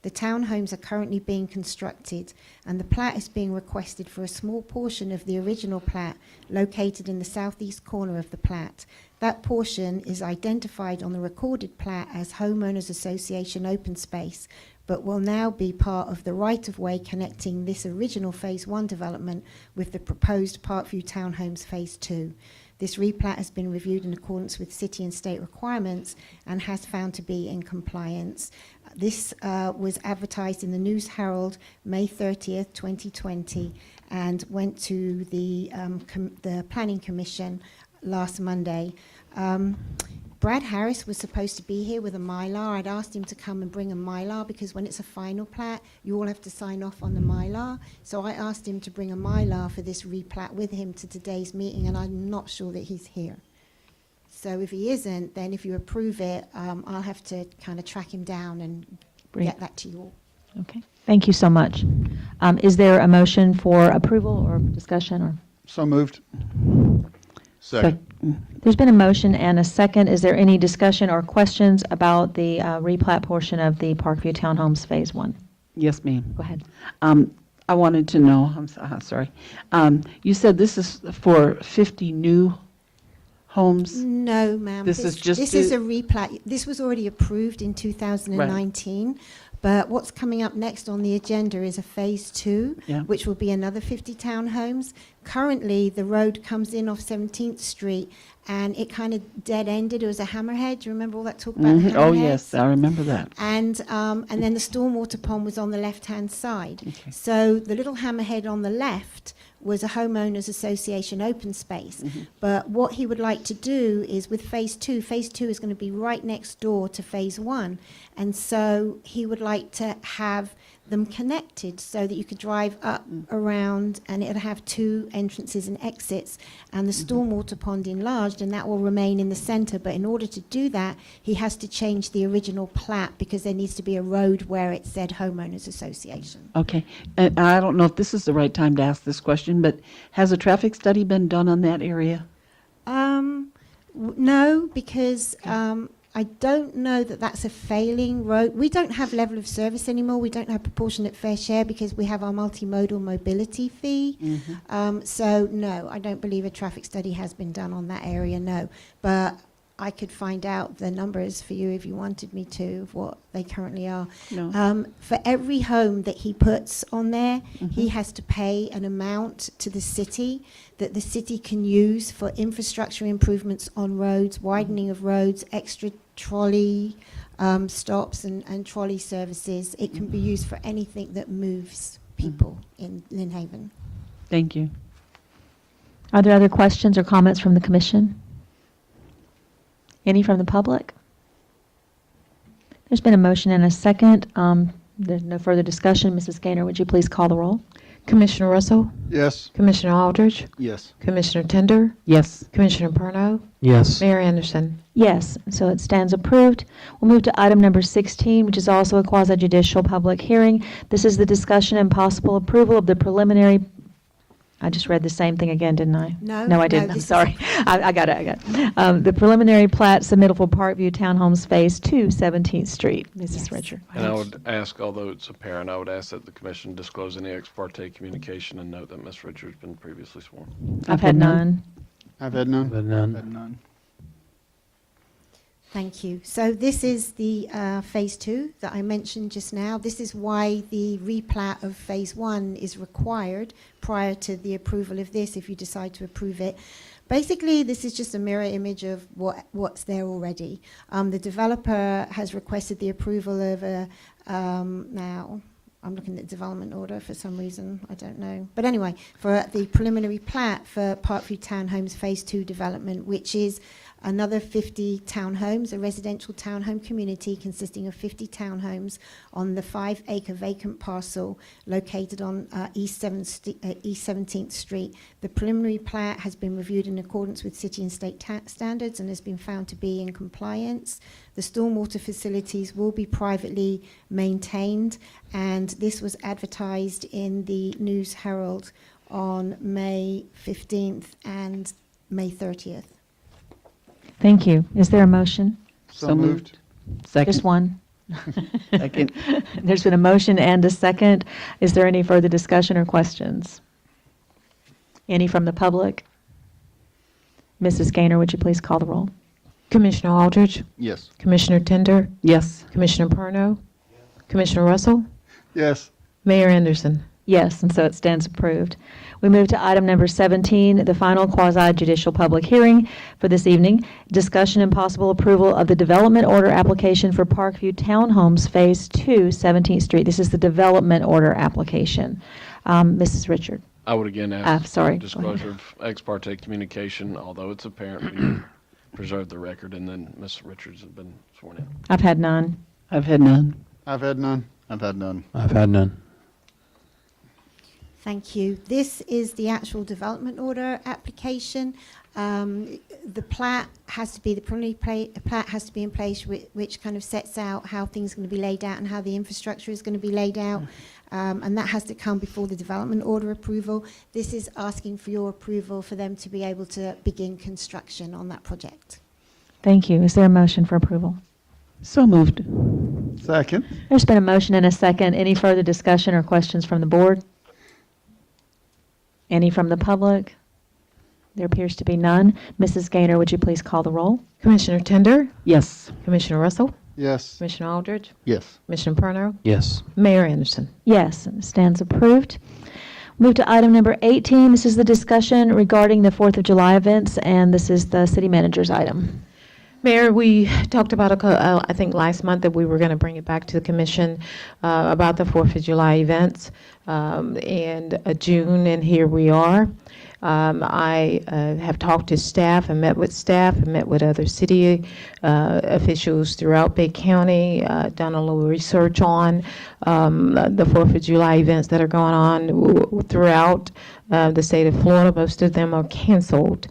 The townhomes are currently being constructed, and the plat is being requested for a small portion of the original plat located in the southeast corner of the plat. That portion is identified on the recorded plat as Homeowners Association open space, but will now be part of the right-of-way connecting this original Phase 1 development with the proposed Parkview Townhomes Phase 2. This replat has been reviewed in accordance with city and state requirements and has found to be in compliance. This was advertised in the News Herald May 30th, 2020, and went to the Planning Commission last Monday. Brad Harris was supposed to be here with a Mylar. I'd asked him to come and bring a Mylar because when it's a final plat, you all have to sign off on the Mylar. So I asked him to bring a Mylar for this replat with him to today's meeting, and I'm not sure that he's here. So if he isn't, then if you approve it, I'll have to kind of track him down and get that to you all. Okay, thank you so much. Is there a motion for approval or discussion? Or So moved. Second. there's been a motion and a second. Is there any discussion or questions about the replat portion of the Parkview Townhomes Phase 1? Yes, ma'am. Go ahead. I wanted to know, sorry. You said this is for 50 new homes? No, ma'am. This is just This is a replat. This was already approved in 2019. But what's coming up next on the agenda is a Phase 2, which will be another 50 townhomes. Currently, the road comes in off 17th Street, and it kind of dead-ended. It was a hammerhead. Do you remember all that talk about the hammerheads? Oh, yes, I remember that. And then the stormwater pond was on the left-hand side. Okay. So the little hammerhead on the left was a homeowners association open space. But what he would like to do is with Phase 2 is going to be right next door to Phase 1. And so he would like to have them connected so that you could drive up, around, and it'll have 2 entrances and exits, and the stormwater pond enlarged, and that will remain in the center. But in order to do that, he has to change the original plat because there needs to be a road where it said homeowners association. Okay. And I don't know if this is the right time to ask this question, but has a traffic study been done on that area? No, because I don't know that that's a failing road. We don't have level of service anymore. We don't have proportionate fair share because we have our multimodal mobility fee. So no, I don't believe a traffic study has been done on that area, no. But I could find out the numbers for you if you wanted me to, of what they currently are. No. For every home that he puts on there, he has to pay an amount to the city that the city can use for infrastructure improvements on roads, widening of roads, extra trolley stops and trolley services. It can be used for anything that moves people in Lynn Haven. Thank you. Are there other questions or comments from the commission? Any from the public? There's been a motion and a second. There's no further discussion. Mrs. Gaynor, would you please call the roll? Commissioner Russell, Yes. Commissioner Aldridge, Yes. Commissioner Tender, Yes. Commissioner Perno, Yes. Mayor Anderson. Yes, so it stands approved. We'll move to item number 16, which is also a quasi-judicial public hearing. This is the discussion and possible approval of the preliminary. I just read the same thing again, didn't I? No, I didn't. no, I'm this is- sorry. I got it. The preliminary plat submittal for Parkview Townhomes Phase 2, 17th Street. Mrs. Yes. Richard. And I would ask, although it's apparent, I would ask that the commission disclose any ex parte communication and note that Ms. Richards been previously sworn. I've had none. I've had none. But none. Had none. Thank you. So this is the Phase 2 that I mentioned just now. This is why the replat of Phase 1 is required prior to the approval of this, if you decide to approve it. Basically, this is just a mirror image of what's there already. The developer has requested the approval of a, now, I'm looking at the development order for some reason, I don't know. But anyway, for the preliminary plat for Parkview Townhomes Phase 2 development, which is another 50 townhomes, a residential townhome community consisting of 50 townhomes on the 5-acre vacant parcel located on East 17th Street. The preliminary plat has been reviewed in accordance with city and state standards and has been found to be in compliance. The stormwater facilities will be privately maintained, and this was advertised in the News Herald on May 15th and May 30th. Thank you. Is there a motion? So moved. Second. Just one. Second. There's been a motion and a second. Is there any further discussion or questions? Any from the public? Mrs. Gaynor, would you please call the roll? Commissioner Aldridge, Yes. Commissioner Tender, Yes. Commissioner Perno, Commissioner Russell, Yes. Mayor Anderson. Yes, and so it stands approved. We move to item number 17, the final quasi-judicial public hearing for this evening. Discussion and possible approval of the development order application for Parkview Townhomes Phase 2, 17th Street. This is the development order application. Mrs. Richard. I would again ask sorry, go disclosure of ex parte communication, although it's apparent we preserve the record, and then Ms. Richards has been sworn in. I've had none. I've had none. I've had none. I've had none. I've had none. Thank you. This is the actual development order application. The plat has to be, the preliminary plat has to be in place, which kind of sets out how things are going to be laid out and how the infrastructure is going to be laid out. And that has to come before the development order approval. This is asking for your approval for them to be able to begin construction on that project. Thank you. Is there a motion for approval? So moved. Second. There's been a motion and a second. Any further discussion or questions from the board? Any from the public? There appears to be none. Mrs. Gaynor, would you please call the roll? Commissioner Tender, Yes. Commissioner Russell, Yes. Commissioner Aldridge, Yes. Commissioner Perno, Yes. Mayor Anderson. Yes, and it stands approved. Move to item number 18. This is the discussion regarding the 4th of July events, and this is the city manager's item. Mayor, we talked about, I think last month, that we were going to bring it back to the commission about the 4th of July events in June, and here we are. I have talked to staff and met with other city officials throughout Bay County, done a little research on the 4th of July events that are going on throughout the state of Florida. Most of them are canceled.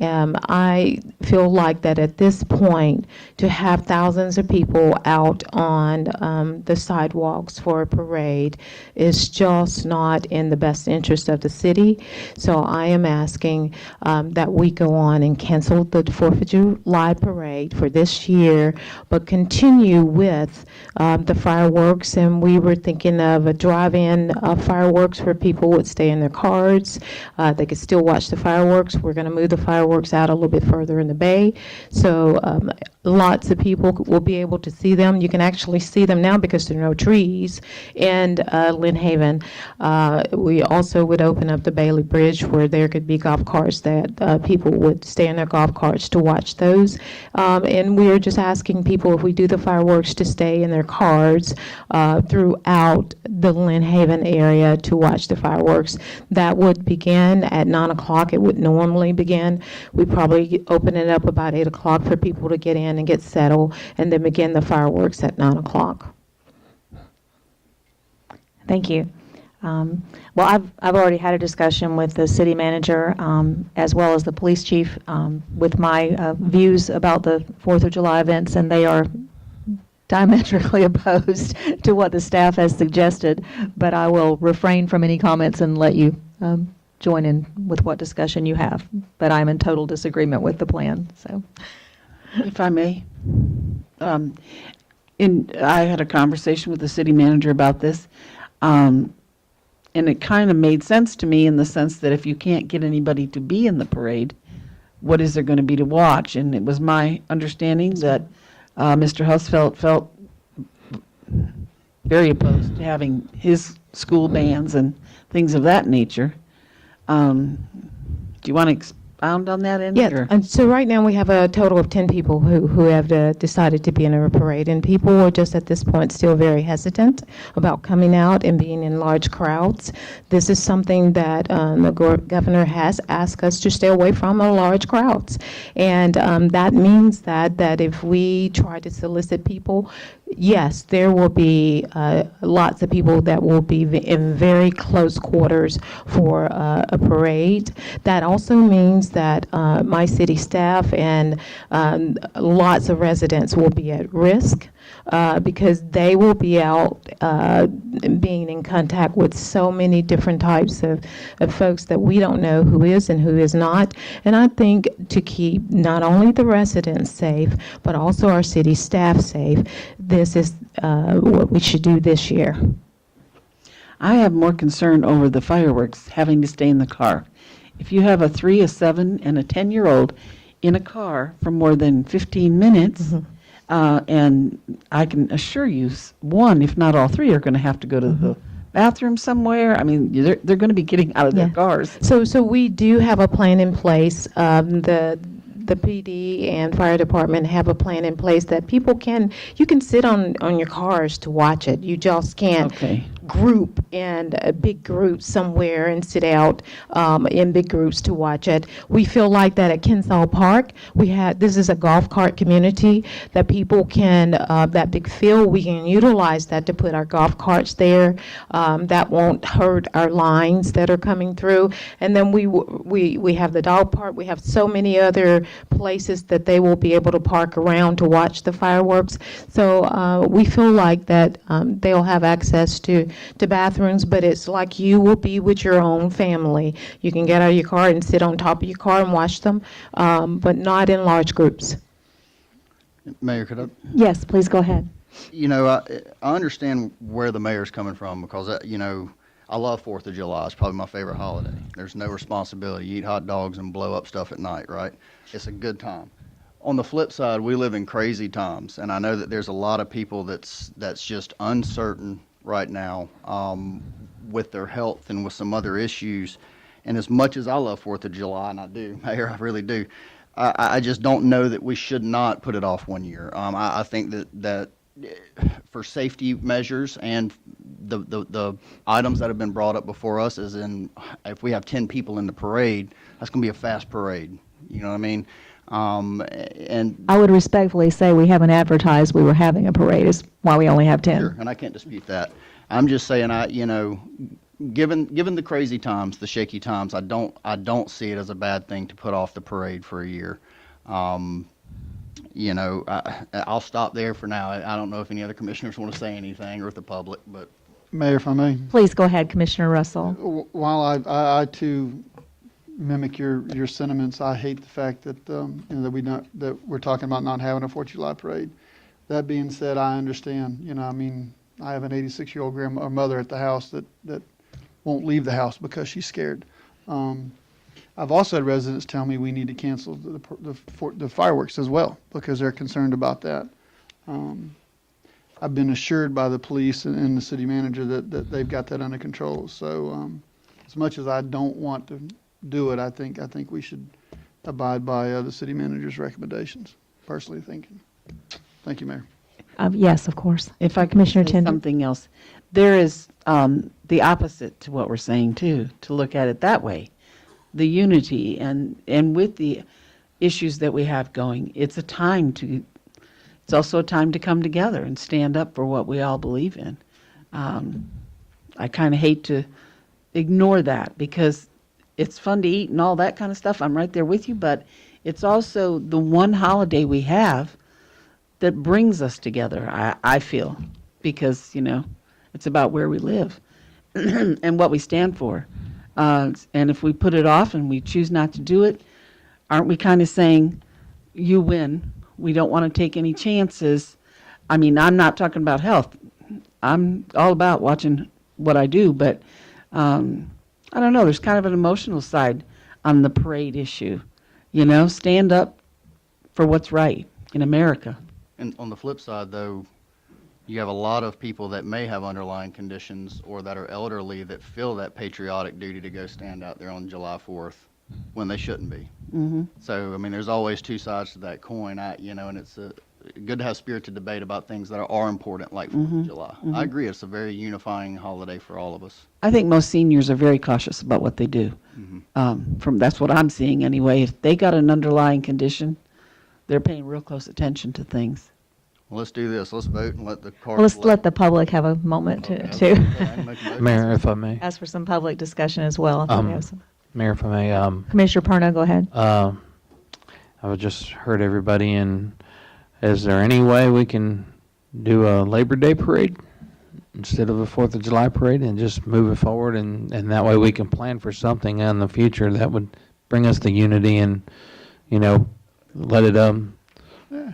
I feel like that at this point, to have thousands of people out on the sidewalks for a parade is just not in the best interest of the city. So I am asking that we go on and cancel the 4th of July parade for this year, but continue with the fireworks. And we were thinking of a drive-in fireworks where people would stay in their cars. They could still watch the fireworks. We're going to move the fireworks out a little bit further in the bay, so lots of people will be able to see them. You can actually see them now because there are no trees in Lynn Haven. We also would open up the Bailey Bridge where there could be golf carts that people would stay in their golf carts to watch those. And we're just asking people, if we do the fireworks, to stay in their cars throughout the Lynn Haven area to watch the fireworks. That would begin at 9 o'clock. It would normally begin. We probably open it up about 8 o'clock for people to get in and get settled, and then begin the fireworks at 9 o'clock. Thank you. Well, I've already had a discussion with the city manager as well as the police chief with my views about the 4th of July events, and they are diametrically opposed to what the staff has suggested, but I will refrain from any comments and let you join in with what discussion you have. But I'm in total disagreement with the plan, so. If I may. I had a conversation with the city manager about this, and it kind of made sense to me in the sense that if you can't get anybody to be in the parade, what is there going to be to watch? And it was my understanding that Mr. Husfeldt felt very opposed to having his school bands and things of that nature. Do you want to bound on that end? Yes, or- and so right now we have a total of 10 people who have decided to be in a parade, and people are just at this point still very hesitant about coming out and being in large crowds. This is something that the governor has asked us to stay away from, large crowds. And that means that if we try to solicit people, yes, there will be lots of people that will be in very close quarters for a parade. That also means that my city staff and lots of residents will be at risk because they will be out being in contact with so many different types of folks that we don't know who is and who is not. And I think to keep not only the residents safe, but also our city staff safe, this is what we should do this year. I have more concern over the fireworks having to stay in the car. If you have a 3, a 7, and a 10-year-old in a car for more than 15 minutes, and I can assure you, one, if not all three, are going to have to go to the bathroom somewhere. I mean, they're going to be getting out of their Yeah. cars. So we do have a plan in place. The PD and fire department have a plan in place that you can sit on your cars to watch it. You just can't Okay. group in a big group somewhere and sit out in big groups to watch it. We feel like that at Kinsall Park, this is a golf cart community that people can, that big field, we can utilize that to put our golf carts there. That won't hurt our lines that are coming through. And then we have the dog park. We have so many other places that they will be able to park around to watch the fireworks. So we feel like that they'll have access to bathrooms, but it's like you will be with your own family. You can get out of your car and sit on top of your car and watch them, but not in large groups. Mayor, could I? Yes, please go ahead. You know, I understand where the mayor's coming from because, you know, I love 4th of July. It's probably my favorite holiday. There's no responsibility. You eat hot dogs and blow up stuff at night, right? It's a good time. On the flip side, we live in crazy times, and I know that there's a lot of people that's just uncertain right now with their health and with some other issues. And as much as I love 4th of July, and I do, Mayor, I really do, I just don't know that we should not put it off 1 year. I think that for safety measures and the items that have been brought up before us, as in if we have 10 people in the parade, that's going to be a fast parade. You know what I mean? And I would respectfully say we haven't advertised we were having a parade, is why we only have 10. sure, and I can't dispute that. I'm just saying, given the crazy times, the shaky times, I don't see it as a bad thing to put off the parade for a year. I'll stop there for now. I don't know if any other commissioners want to say anything or if the public, but. Mayor, if I may. Please go ahead, Commissioner Russell. While I too mimic your sentiments, I hate the fact that that we're talking about not having a 4th of July parade. That being said, I understand. I have an 86-year-old grandmother at the house that won't leave the house because she's scared. I've also had residents tell me we need to cancel the fireworks as well because they're concerned about that. I've been assured by the police and the city manager that they've got that under control. So as much as I don't want to do it, I think we should abide by the city manager's recommendations, personally thinking. Thank you, Mayor. Yes, of course. If I can Commissioner say Tindall. something else, there is the opposite to what we're saying too, to look at it that way. The unity and with the issues that we have going, it's also a time to come together and stand up for what we all believe in. I kind of hate to ignore that because it's fun to eat and all that kind of stuff. I'm right there with you, but it's also the one holiday we have that brings us together, I feel, because, it's about where we live and what we stand for. And if we put it off and we choose not to do it, aren't we kind of saying, you win, we don't want to take any chances? I mean, I'm not talking about health. I'm all about watching what I do, but I don't know, there's kind of an emotional side on the parade issue. Stand up for what's right in America. And on the flip side, though, you have a lot of people that may have underlying conditions or that are elderly that feel that patriotic duty to go stand out there on July 4th when they shouldn't be. So, I mean, there's always two sides to that coin, and it's good to have spirited debate about things that are important, like 4th of July. I agree, it's a very unifying holiday for all of us. I think most seniors are very cautious about what they do. That's what I'm seeing anyway. If they got an underlying condition, they're paying real close attention to things. Well, let's do this. Let's vote and let the Well, let's let the public have a moment to Mayor, if I may. ask for some public discussion as well. I think we have some. Mayor, if I may, Commissioner Perna, go ahead. I just heard everybody, and is there any way we can do a Labor Day parade instead of a 4th of July parade and just move it forward, and that way we can plan for something in the future that would bring us the unity and, let it, Yeah.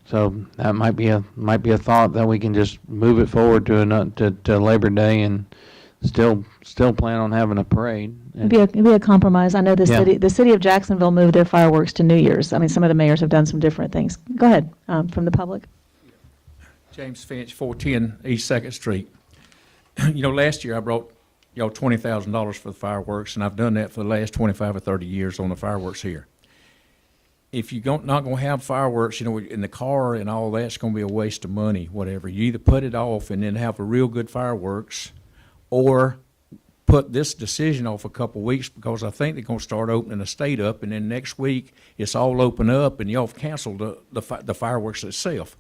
So that might be a thought that we can just move it forward to Labor Day and still plan on having a parade. It'd be a compromise. I know the Yeah. city of Jacksonville moved their fireworks to New Year's. I mean, some of the mayors have done some different things. Go ahead, from the public. James Finch, 410 East 2nd Street. Last year I brought y'all $20,000 for the fireworks, and I've done that for the last 25 or 30 years on the fireworks here. If you're not going to have fireworks, in the car and all that's going to be a waste of money, whatever. You either put it off and then have a real good fireworks, or put this decision off a couple of weeks, because I think they're going to start opening the state up, and then next week it's all open up and y'all have canceled the fireworks itself.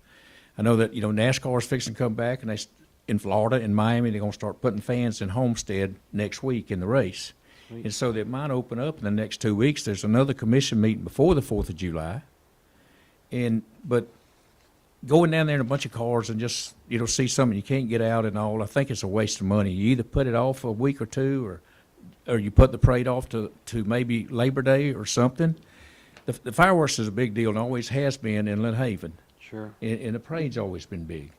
I know that, NASCAR's fixing to come back, and in Florida and Miami, they're going to start putting fans in Homestead next week in the race. And so that might open up in the next 2 weeks. There's another commission meeting before the 4th of July. But going down there in a bunch of cars and just, see something you can't get out and all, I think it's a waste of money. You either put it off a week or two, or you put the parade off to maybe Labor Day or something. The fireworks is a big deal and always has been in Lynn Haven. Sure. And the parade's always been big.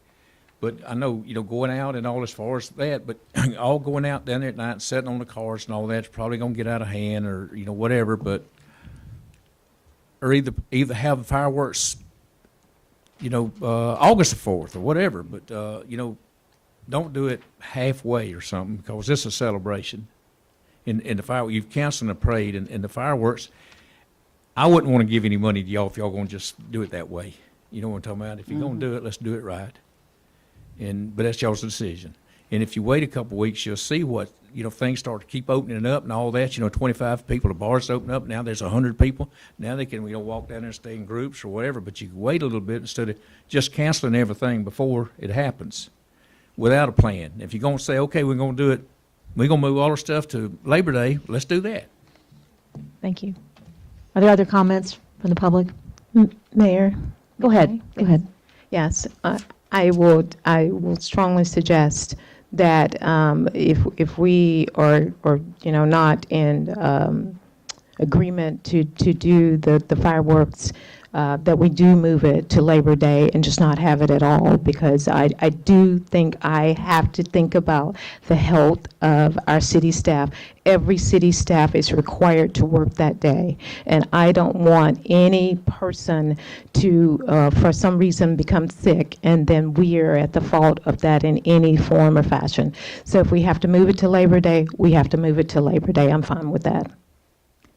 But I know, going out and all as far as that, but all going out down there at night and sitting on the cars and all that's probably going to get out of hand, or, whatever. Or either have fireworks, August the 4th or whatever. But, don't do it halfway or something, because this is a celebration. And the fireworks, you've canceled the parade and the fireworks. I wouldn't want to give any money to y'all if y'all going to just do it that way. You know what I'm talking about? If you're going to do it, let's do it right. But that's y'all's decision. And if you wait a couple of weeks, you'll see what, things start to keep opening up and all that. 25 people, the bars open up. Now there's 100 people. Now they can, walk down there and stay in groups or whatever. But you can wait a little bit instead of just canceling everything before it happens without a plan. If you're going to say, okay, we're going to do it, we're going to move all our stuff to Labor Day, let's do that. Thank you. Are there other comments from the public? Mayor? Go ahead. Go ahead. Yes, I would strongly suggest that if we are not in agreement to do the fireworks, that we do move it to Labor Day and just not have it at all, because I do think I have to think about the health of our city staff. Every city staff is required to work that day, and I don't want any person to, for some reason, become sick, and then we are at the fault of that in any form or fashion. So if we have to move it to Labor Day, we have to move it to Labor Day. I'm fine with that.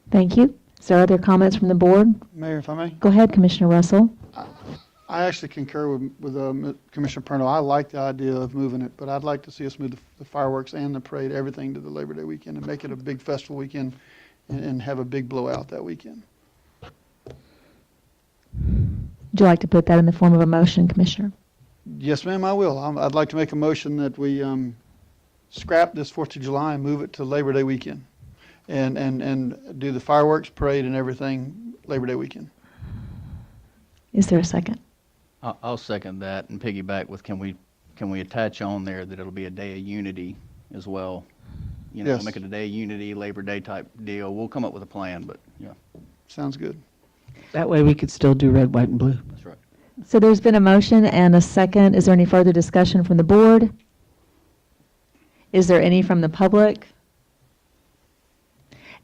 Thank you. Is there other comments from the board? Mayor, if I may? Go ahead, Commissioner Russell. I actually concur with Commissioner Perno. I like the idea of moving it, but I'd like to see us move the fireworks and the parade, everything to the Labor Day weekend, and make it a big festival weekend and have a big blowout that weekend. Would you like to put that in the form of a motion, Commissioner? Yes, ma'am, I will. I'd like to make a motion that we scrap this 4th of July and move it to Labor Day weekend, and do the fireworks, parade, and everything Labor Day weekend. Is there a second? I'll second that and piggyback with, can we attach on there that it'll be a day of unity as well? Yes. Make it a day of unity, Labor Day type deal. We'll come up with a plan, but yeah, Sounds good. That way we could still do red, white, and blue. that's right. So there's been a motion and a second. Is there any further discussion from the board? Is there any from the public?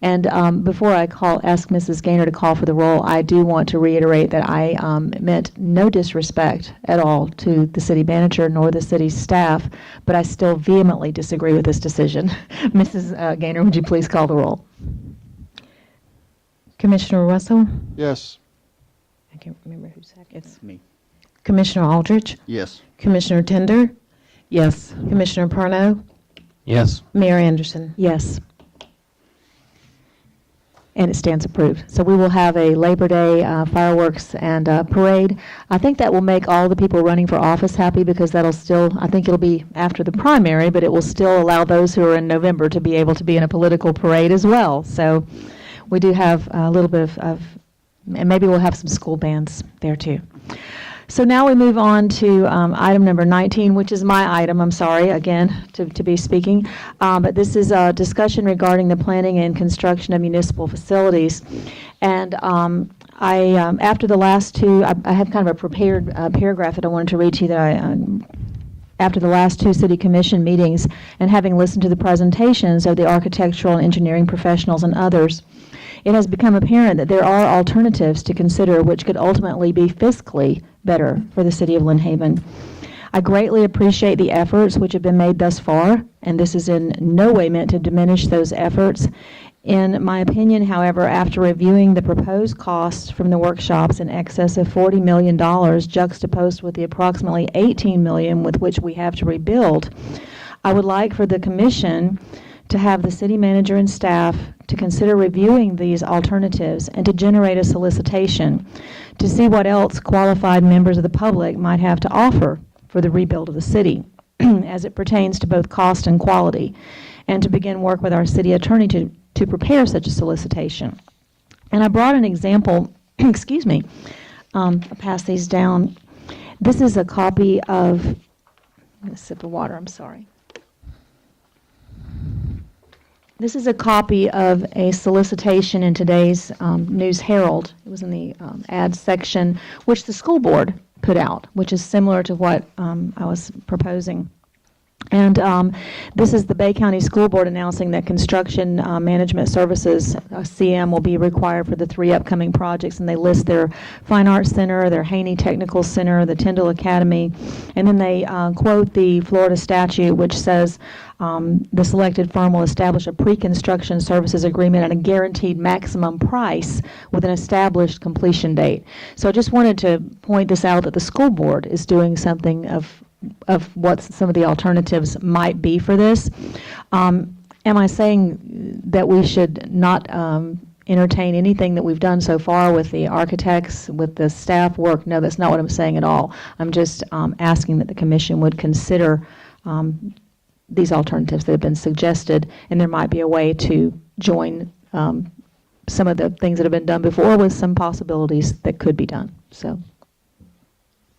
And before I ask Mrs. Gaynor to call for the roll, I do want to reiterate that I meant no disrespect at all to the city manager nor the city staff, but I still vehemently disagree with this decision. Mrs. Gaynor, would you please call the roll? Commissioner Russell? Yes. I can't remember who seconds. Me. Commissioner Aldrich? Yes. Commissioner Tender? Yes. Commissioner Parno? Yes. Mayor Anderson? Yes. And it stands approved. So we will have a Labor Day fireworks and parade. I think that will make all the people running for office happy because that'll still, I think it'll be after the primary, but it will still allow those who are in November to be able to be in a political parade as well. So we do have a little bit and maybe we'll have some school bands there too. So now we move on to item number 19, which is my item, I'm sorry, again, to be speaking. But this is a discussion regarding the planning and construction of municipal facilities. And after the last two, I have kind of a prepared paragraph that I wanted to read to you that after the last two city commission meetings and having listened to the presentations of the architectural and engineering professionals and others, it has become apparent that there are alternatives to consider which could ultimately be fiscally better for the city of Lynn Haven. I greatly appreciate the efforts which have been made thus far, and this is in no way meant to diminish those efforts. In my opinion, however, after reviewing the proposed costs from the workshops in excess of $40 million juxtaposed with the approximately $18 million with which we have to rebuild, I would like for the commission to have the city manager and staff to consider reviewing these alternatives and to generate a solicitation to see what else qualified members of the public might have to offer for the rebuild of the city as it pertains to both cost and quality, and to begin work with our city attorney to prepare such a solicitation. And I brought an example, excuse me, I'll pass these down. This is a copy of, I'm going to sip of water, I'm sorry. This is a copy of a solicitation in today's News Herald. It was in the ads section, which the school board put out, which is similar to what I was proposing. And this is the Bay County School Board announcing that construction management services, CM, will be required for the 3 upcoming projects. And they list their Fine Arts Center, their Haney Technical Center, the Tyndall Academy. And then they quote the Florida statute, which says the selected firm will establish a pre-construction services agreement at a guaranteed maximum price with an established completion date. So I just wanted to point this out that the school board is doing something of what some of the alternatives might be for this. Am I saying that we should not entertain anything that we've done so far with the architects, with the staff work? No, that's not what I'm saying at all. I'm just asking that the commission would consider these alternatives that have been suggested, and there might be a way to join some of the things that have been done before with some possibilities that could be done. So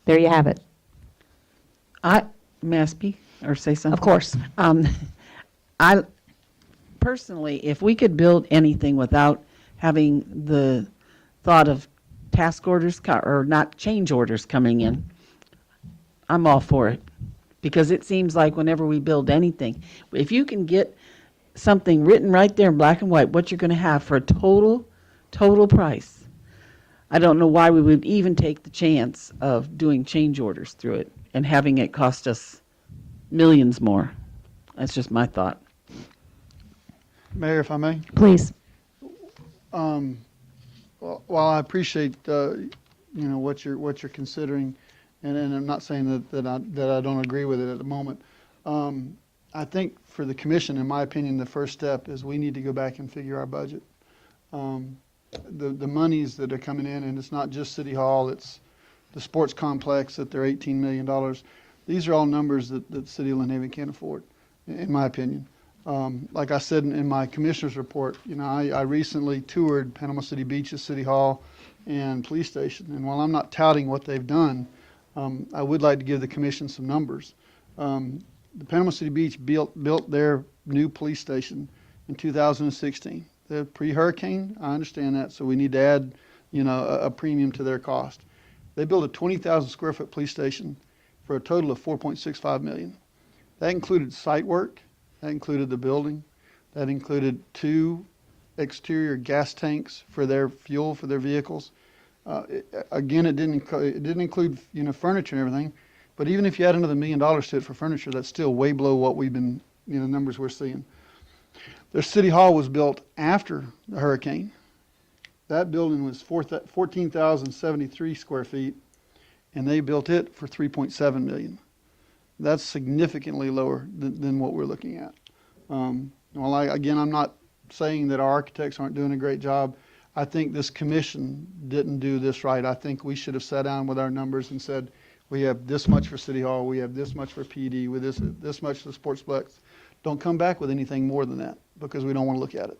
there you have it. May I speak or say something? Of course. I personally, if we could build anything without having the thought of task orders or not change orders coming in, I'm all for it. Because it seems like whenever we build anything, if you can get something written right there in black and white, what you're going to have for a total price, I don't know why we would even take the chance of doing change orders through it and having it cost us millions more. That's just my thought. Mayor, if I may? Please. While I appreciate what you're considering, and I'm not saying that I don't agree with it at the moment. I think for the commission, in my opinion, the first step is we need to go back and figure our budget. The monies that are coming in, and it's not just City Hall, it's the sports complex that they're $18 million. These are all numbers that the City of Lynn Haven can't afford, in my opinion. Like I said in my commissioner's report, I recently toured Panama City Beach's City Hall and police station, and while I'm not touting what they've done, I would like to give the commission some numbers. The Panama City Beach built their new police station in 2016. They're pre-hurricane, I understand that, so we need to add, a premium to their cost. They built a 20,000 square foot police station for a total of $4.65 million. That included site work, that included the building, that included 2 exterior gas tanks for their fuel for their vehicles. Again, it didn't include furniture and everything, but even if you add another $1 million to it for furniture, that's still way below what we've been numbers we're seeing. Their city hall was built after the hurricane. That building was 14,073 square feet, and they built it for 3.7 million. That's significantly lower than what we're looking at. Well, again, I'm not saying that our architects aren't doing a great job. I think this commission didn't do this right. I think we should have sat down with our numbers and said, we have this much for City Hall, we have this much for PD, with this much for the Sportsplex. Don't come back with anything more than that, because we don't want to look at it.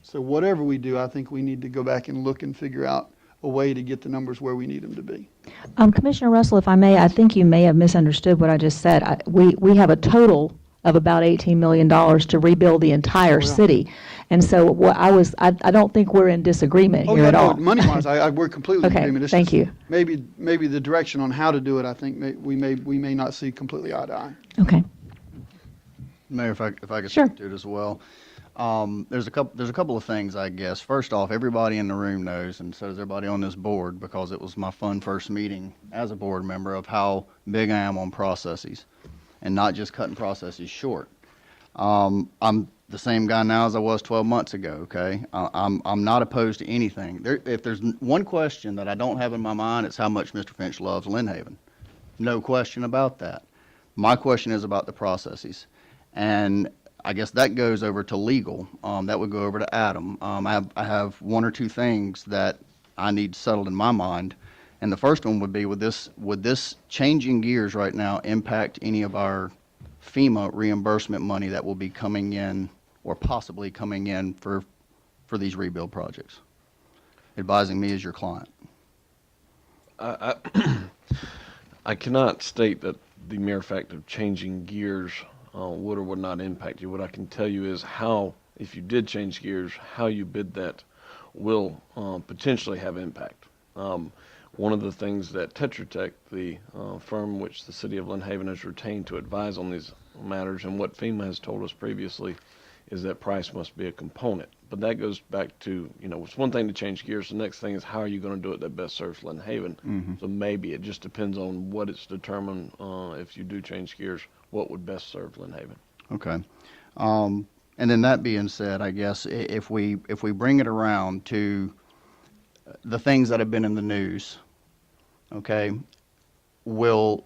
So whatever we do, I think we need to go back and look and figure out a way to get the numbers where we need them to be. Commissioner Russell, if I may, I think you may have misunderstood what I just said. We have a total of about $18 million to rebuild the entire city. And so what I don't think we're in disagreement here at all. Money-wise, we're completely in Okay, agreement. It's thank just you. Maybe the direction on how to do it, I think we may not see completely eye to eye. Okay. Mayor, if I could Sure. speak to it as well. There's a couple of things, I guess. First off, everybody in the room knows, and so does everybody on this board, because it was my fun first meeting as a board member, of how big I am on processes and not just cutting processes short. I'm the same guy now as I was 12 months ago, okay? I'm not opposed to anything. If there's one question that I don't have in my mind, it's how much Mr. Finch loves Lynn Haven. No question about that. My question is about the processes. And I guess that goes over to legal. That would go over to Adam. I have one or two things that I need settled in my mind. And the first one would be, would this changing gears right now impact any of our FEMA reimbursement money that will be coming in or possibly coming in for these rebuild projects? Advising me as your client. I cannot state that the mere fact of changing gears would or would not impact you. What I can tell you is how, if you did change gears, how you bid that will potentially have impact. One of the things that Tetra Tech, the firm which the city of Lynn Haven has retained to advise on these matters, and what FEMA has told us previously, is that price must be a component. But that goes back to, it's one thing to change gears. The next thing is, how are you going to do it that best serves Lynn Haven? Mm-hmm. So maybe it just depends on what it's determined, if you do change gears, what would best serve Lynn Haven. Okay. And then that being said, I guess if we bring it around to the things that have been in the news, okay, how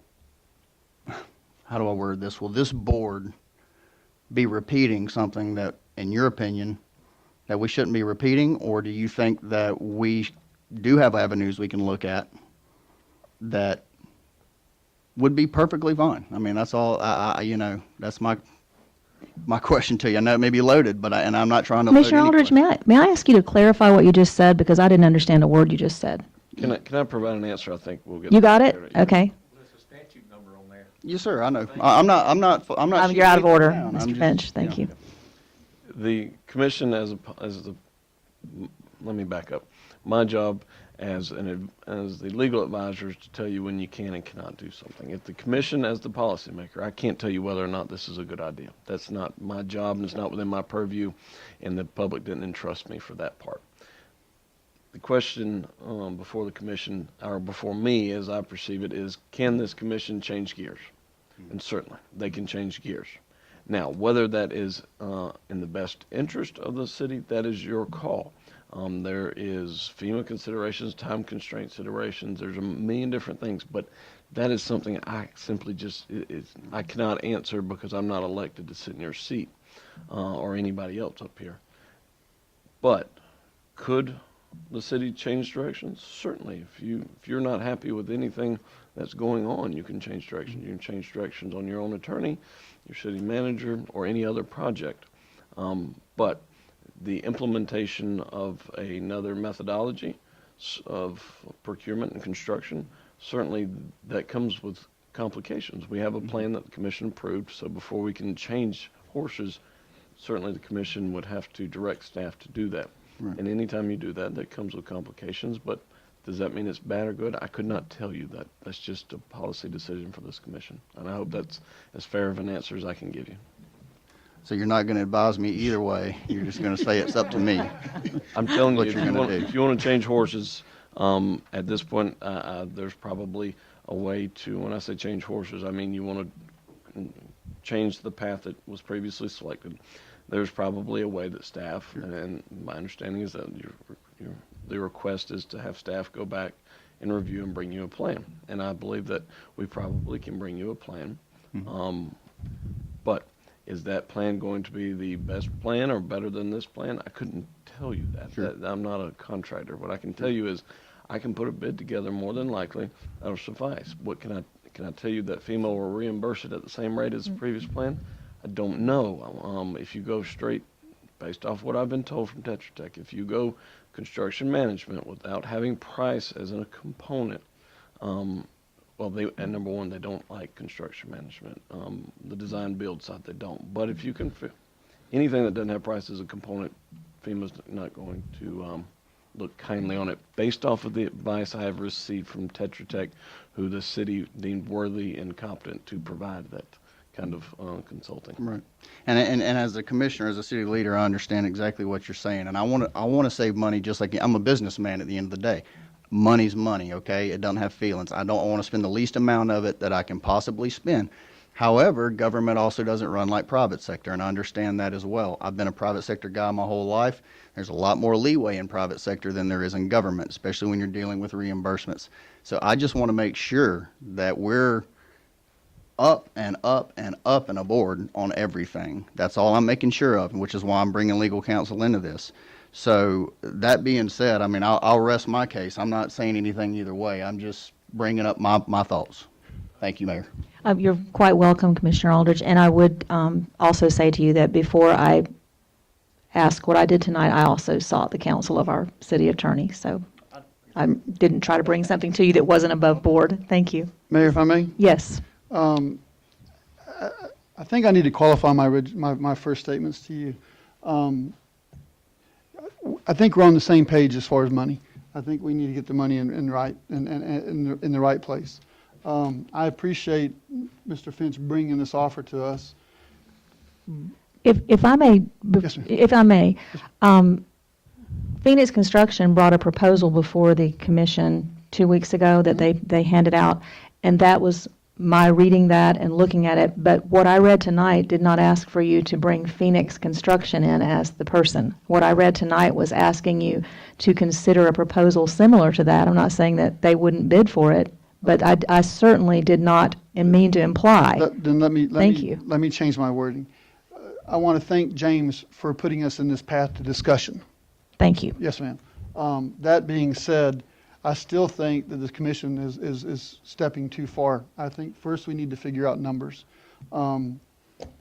do I word this? Will this board be repeating something that, in your opinion, that we shouldn't be repeating? Or do you think that we do have avenues we can look at that would be perfectly fine? I mean, that's all, that's my question to you. I know it may be loaded, but I'm not trying to load Commissioner any Aldridge, question. may I ask you to clarify what you just said, because I didn't understand a word you just said. Can I provide an answer? I think we'll get. You got it? there. Yeah. Okay. There's a statute number on there. Yes, sir, I know. I'm not. You're out of order, I'm Mr. just- Finch. Thank you. The commission let me back up. My job as the legal advisor is to tell you when you can and cannot do something. If the commission, as the policymaker, I can't tell you whether or not this is a good idea. That's not my job, and it's not within my purview, and the public didn't entrust me for that part. The question before the commission, or before me as I perceive it, is, can this commission change gears? And certainly, they can change gears. Now, whether that is in the best interest of the city, that is your call. There is FEMA considerations, time constraint considerations. There's a million different things, but that is something I simply I cannot answer, because I'm not elected to sit in your seat or anybody else up here. But could the city change directions? Certainly. If you're not happy with anything that's going on, you can change directions. You can change directions on your own attorney, your city manager, or any other project. But the implementation of another methodology of procurement and construction, certainly that comes with complications. We have a plan that the commission approved, so before we can change horses, certainly the commission would have to direct staff to do that. Right. And anytime you do that, that comes with complications. But does that mean it's bad or good? I could not tell you that. That's just a policy decision for this commission. And I hope that's as fair of an answer as I can give you. So you're not going to advise me either way. You're just going to say it's up to me. I'm telling you, What if you're you, gonna want, do. if you want to change horses, at this point, there's probably a way to, when I say change horses, I mean you want to change the path that was previously selected. there's probably a way that staff, and my understanding is that the request is to have staff go back and review and bring you a plan. And I believe that we probably can bring you a plan. But is that plan going to be the best plan or better than this plan? I couldn't tell you that. I'm not a contractor. What I can tell you is I can put a bid together more than likely that'll suffice. What can I tell you that FEMA will reimburse it at the same rate as the previous plan? I don't know. If you go straight, based off what I've been told from Tetra Tech, if you go construction management without having price as a component, and number one, they don't like construction management. The design build side, they don't. But if you can, anything that doesn't have price as a component, FEMA's not going to look kindly on it, based off of the advice I have received from Tetra Tech, who the city deemed worthy and competent to provide that kind of consulting. Right. And as a commissioner, as a city leader, I understand exactly what you're saying. And I want to save money just like I'm a businessman at the end of the day. Money's money, okay? It doesn't have feelings. I want to spend the least amount of it that I can possibly spend. However, government also doesn't run like private sector, and I understand that as well. I've been a private sector guy my whole life. There's a lot more leeway in private sector than there is in government, especially when you're dealing with reimbursements. So I just want to make sure that we're up and up and up and aboard on everything. That's all I'm making sure of, which is why I'm bringing legal counsel into this. So that being said, I mean, I'll rest my case. I'm not saying anything either way. I'm just bringing up my thoughts. Thank you, Mayor. You're quite welcome, Commissioner Aldridge. And I would also say to you that before I ask what I did tonight, I also sought the counsel of our city attorney. So I didn't try to bring something to you that wasn't above board. Thank you. Mayor, if I may? Yes. I think I need to qualify my first statements to you. I think we're on the same page as far as money. I think we need to get the money in the right place. I appreciate Mr. Finch bringing this offer to us. If I may, Yes, ma'am. if I may, Phoenix Construction brought a proposal before the commission 2 weeks ago that they handed out, and that was my reading that and looking at it. But what I read tonight did not ask for you to bring Phoenix Construction in as the person. What I read tonight was asking you to consider a proposal similar to that. I'm not saying that they wouldn't bid for it, but I certainly did not mean to imply. Then let me change my wording. I want to thank James for putting us in this path to discussion. Thank you. Yes, ma'am. That being said, I still think that the commission is stepping too far. I think first we need to figure out numbers. And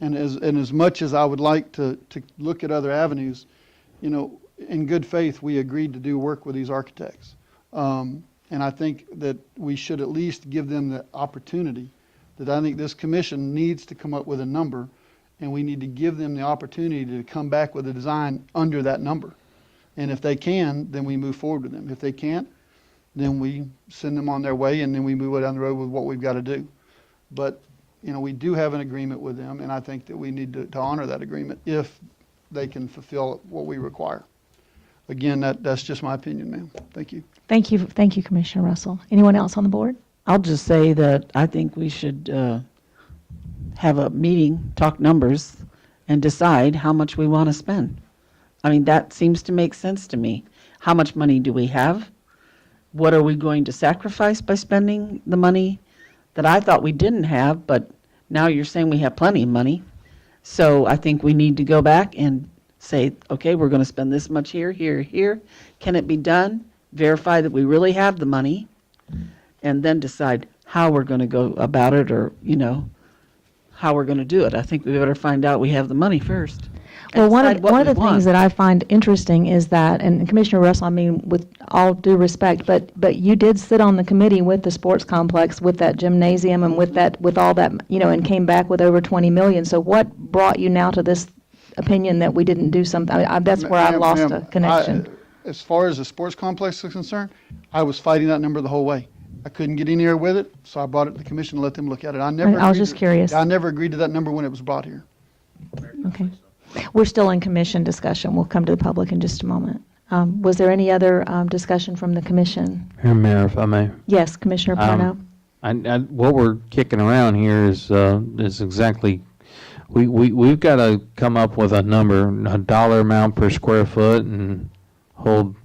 as much as I would like to look at other avenues, you know, in good faith, we agreed to do work with these architects. And I think that we should at least give them the opportunity, that I think this commission needs to come up with a number, and we need to give them the opportunity to come back with a design under that number. And if they can, then we move forward with them. If they can't, then we send them on their way, and then we move down the road with what we've got to do. But, you know, we do have an agreement with them, and I think that we need to honor that agreement if they can fulfill what we require. Again, that's just my opinion, ma'am. Thank you. Thank you, Commissioner Russell. Anyone else on the board? I'll just say that I think we should have a meeting, talk numbers, and decide how much we want to spend. I mean, that seems to make sense to me. How much money do we have? What are we going to sacrifice by spending the money that I thought we didn't have, but now you're saying we have plenty of money? So I think we need to go back and say, okay, we're going to spend this much here, here, here. Can it be done? Verify that we really have the money, and then decide how we're going to go about it, or, you know, how we're going to do it. I think we better find out we have the money first. Well, one of the things that I find interesting is that, and Commissioner Russell, I mean, with all due respect, but you did sit on the committee with the sports complex, with that gymnasium, and with all that, you know, and came back with over 20 million. So what brought you now to this opinion that we didn't do something? I mean, that's where I lost a connection. As far as the sports complex is concerned, I was fighting that number the whole way. I couldn't get anywhere with it, so I brought it to the commission and let them look at it. I was just curious. I never agreed to that number when it was brought here. Okay. We're still in commission discussion. We'll come to the public in just a moment. Was there any other discussion from the commission? Mayor, if I may. Yes, Commissioner Parno. What we're kicking around here is exactly we've got to come up with a number, a dollar amount per square foot, and hold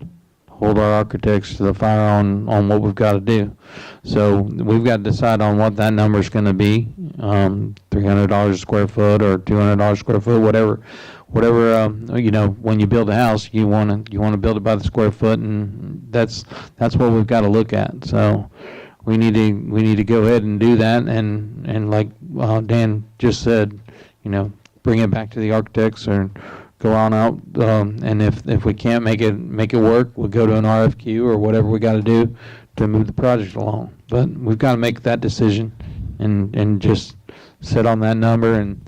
our architects to the fire on what we've got to do. So we've got to decide on what that number is going to be, $300 a square foot or $200 a square foot, whatever. When you build a house, you want to build it by the square foot, and that's what we've got to look at. So we need to go ahead and do that, and like Dan just said, bring it back to the architects or go on out, and if we can't make it work, we'll go to an RFQ or whatever we got to do to move the project along. But we've got to make that decision and just sit on that number and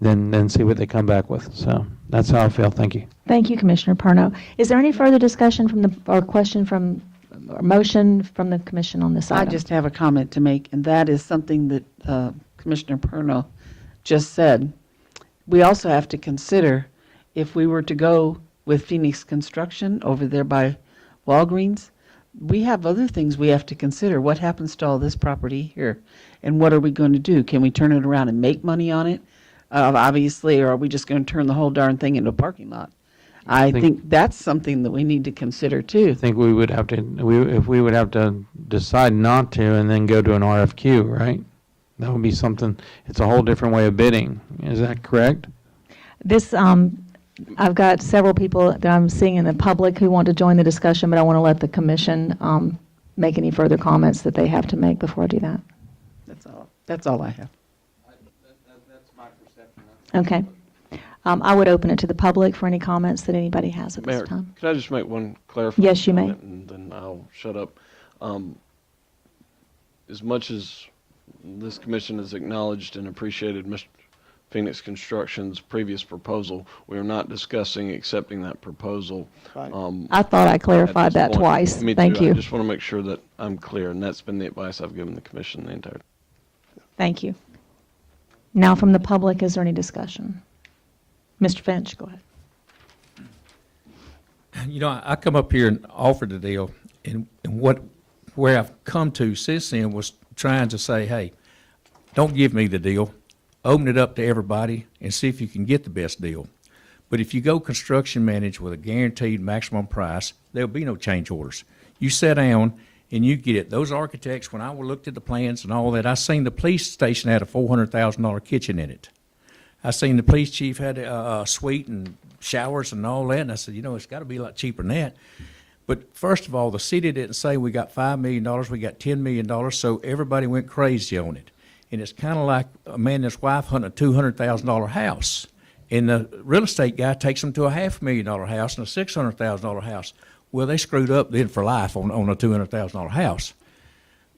then see what they come back with. So that's how I feel. Thank you. Thank you, Commissioner Perno. Is there any further discussion or question or motion from the commission on this I item? just have a comment to make, and that is something that Commissioner Perno just said. We also have to consider if we were to go with Phoenix Construction over there by Walgreens, we have other things we have to consider. What happens to all this property here? And what are we going to do? Can we turn it around and make money on it? Obviously, or are we just going to turn the whole darn thing into a parking lot? I think that's something that we need to consider too. I think we would have to decide not to and then go to an RFQ, right? That would be something, it's a whole different way of bidding. Is that correct? This, I've got several people that I'm seeing in the public who want to join the discussion, but I want to let the commission make any further comments that they have to make before I do that. That's all I have. That's my perception. Okay. I would open it to the public for any comments that anybody has at this Mayor, time. could I just make one clarifying Yes, you may. comment, and then I'll shut up. As much as this commission has acknowledged and appreciated Mr. Phoenix Construction's previous proposal, we are not discussing accepting that proposal. I thought I clarified that twice. Me Thank too. you. I just want to make sure that I'm clear, and that's been the advice I've given the commission the entire time. Thank you. Now from the public, is there any discussion? Mr. Finch, go ahead. I come up here and offered the deal, and where I've come to since then was trying to say, hey, don't give me the deal. Open it up to everybody and see if you can get the best deal. But if you go construction managed with a guaranteed maximum price, there'll be no change orders. You sit down and you get it. Those architects, when I looked at the plans and all that, I seen the police station had a $400,000 kitchen in it. I seen the police chief had a suite and showers and all that, and I said, it's got to be a lot cheaper than that. But first of all, the city didn't say we got $5 million, we got $10 million, so everybody went crazy on it. And it's kind of like a man and his wife hunting a $200,000 house. And the real estate guy takes them to a $500,000 house and a $600,000 house. Well, they screwed up then for life on a $200,000 house.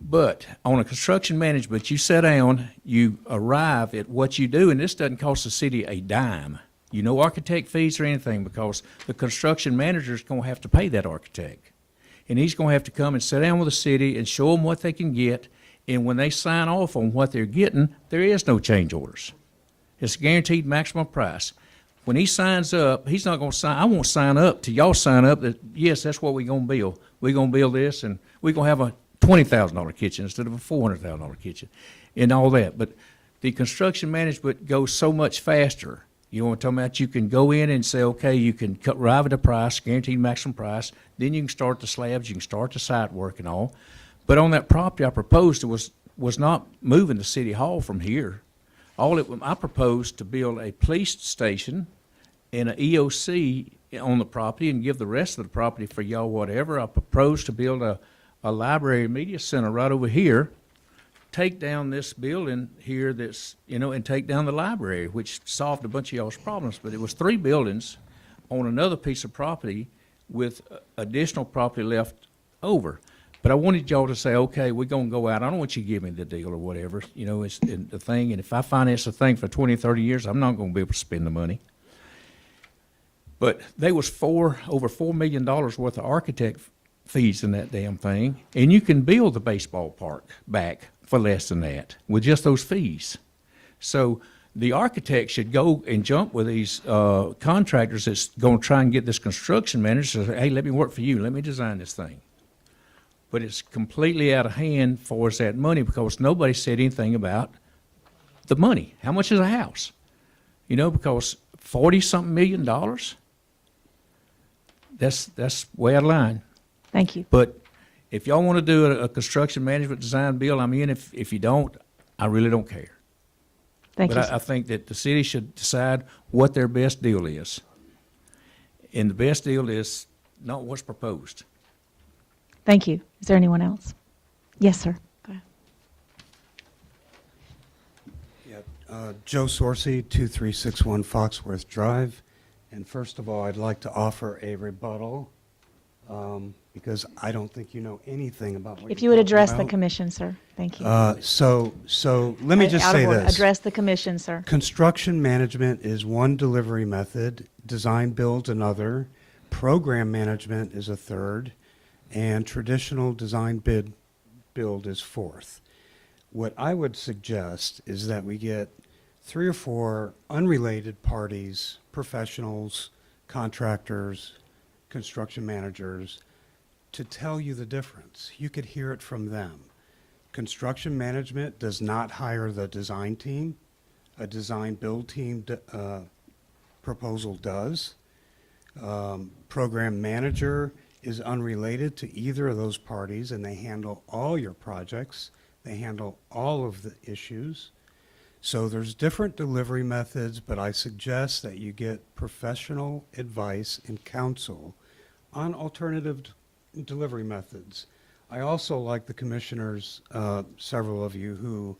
But on a construction management, you sit down, you arrive at what you do, and this doesn't cost the city a dime. No architect fees or anything, because the construction manager is going to have to pay that architect. And he's going to have to come and sit down with the city and show them what they can get. And when they sign off on what they're getting, there is no change orders. It's a guaranteed maximum price. When he signs up, he's not going to sign. I won't sign up till y'all sign up that, yes, that's what we're going to build. We're going to build this, and we're going to have a $20,000 kitchen instead of a $400,000 kitchen and all that. But the construction management goes so much faster. You know what I'm talking about? You can go in and say, okay, you can arrive at a price, guaranteed maximum price. Then you can start the slabs, you can start the site work and all. But on that property I proposed was not moving the city hall from here. I proposed to build a police station and an EOC on the property and give the rest of the property for y'all whatever. I proposed to build a library and media center right over here, take down this building here and take down the library, which solved a bunch of y'all's problems. But it was 3 buildings on another piece of property with additional property left over. But I wanted y'all to say, okay, we're going to go out. I don't want you to give me the deal or whatever. It's the thing. And if I finance the thing for 20, 30 years, I'm not going to be able to spend the money. But there was over $4 million worth of architect fees in that damn thing. And you can build the baseball park back for less than that with just those fees. So the architect should go and jump with these contractors that's going to try and get this construction manager to say, hey, let me work for you. Let me design this thing. But it's completely out of hand for us that money because nobody said anything about the money. How much is a house? You know, because 40-something $1 million, that's way out of line. Thank you. But if y'all want to do a construction management design bill, I'm in. If you don't, I really don't care. Thank you, But sir. I think that the city should decide what their best deal is. And the best deal is not what's proposed. Thank you. Is there anyone else? Yes, sir. Go ahead. Joe Sorcy, 2361 Foxworth Drive. And first of all, I'd like to offer a rebuttal because I don't think you know anything about what If you're you would talking address the about. commission, sir. Thank you. So let me just Out of say order. this. Address the commission, sir. Construction management is one delivery method, design build another, program management is a third, and traditional design build is fourth. What I would suggest is that we get 3 or 4 unrelated parties, professionals, contractors, construction managers, to tell you the difference. You could hear it from them. Construction management does not hire the design team. A design build team proposal does. Program manager is unrelated to either of those parties, and they handle all your projects. They handle all of the issues. So there's different delivery methods, but I suggest that you get professional advice and counsel on alternative delivery methods. I also like the commissioners, several of you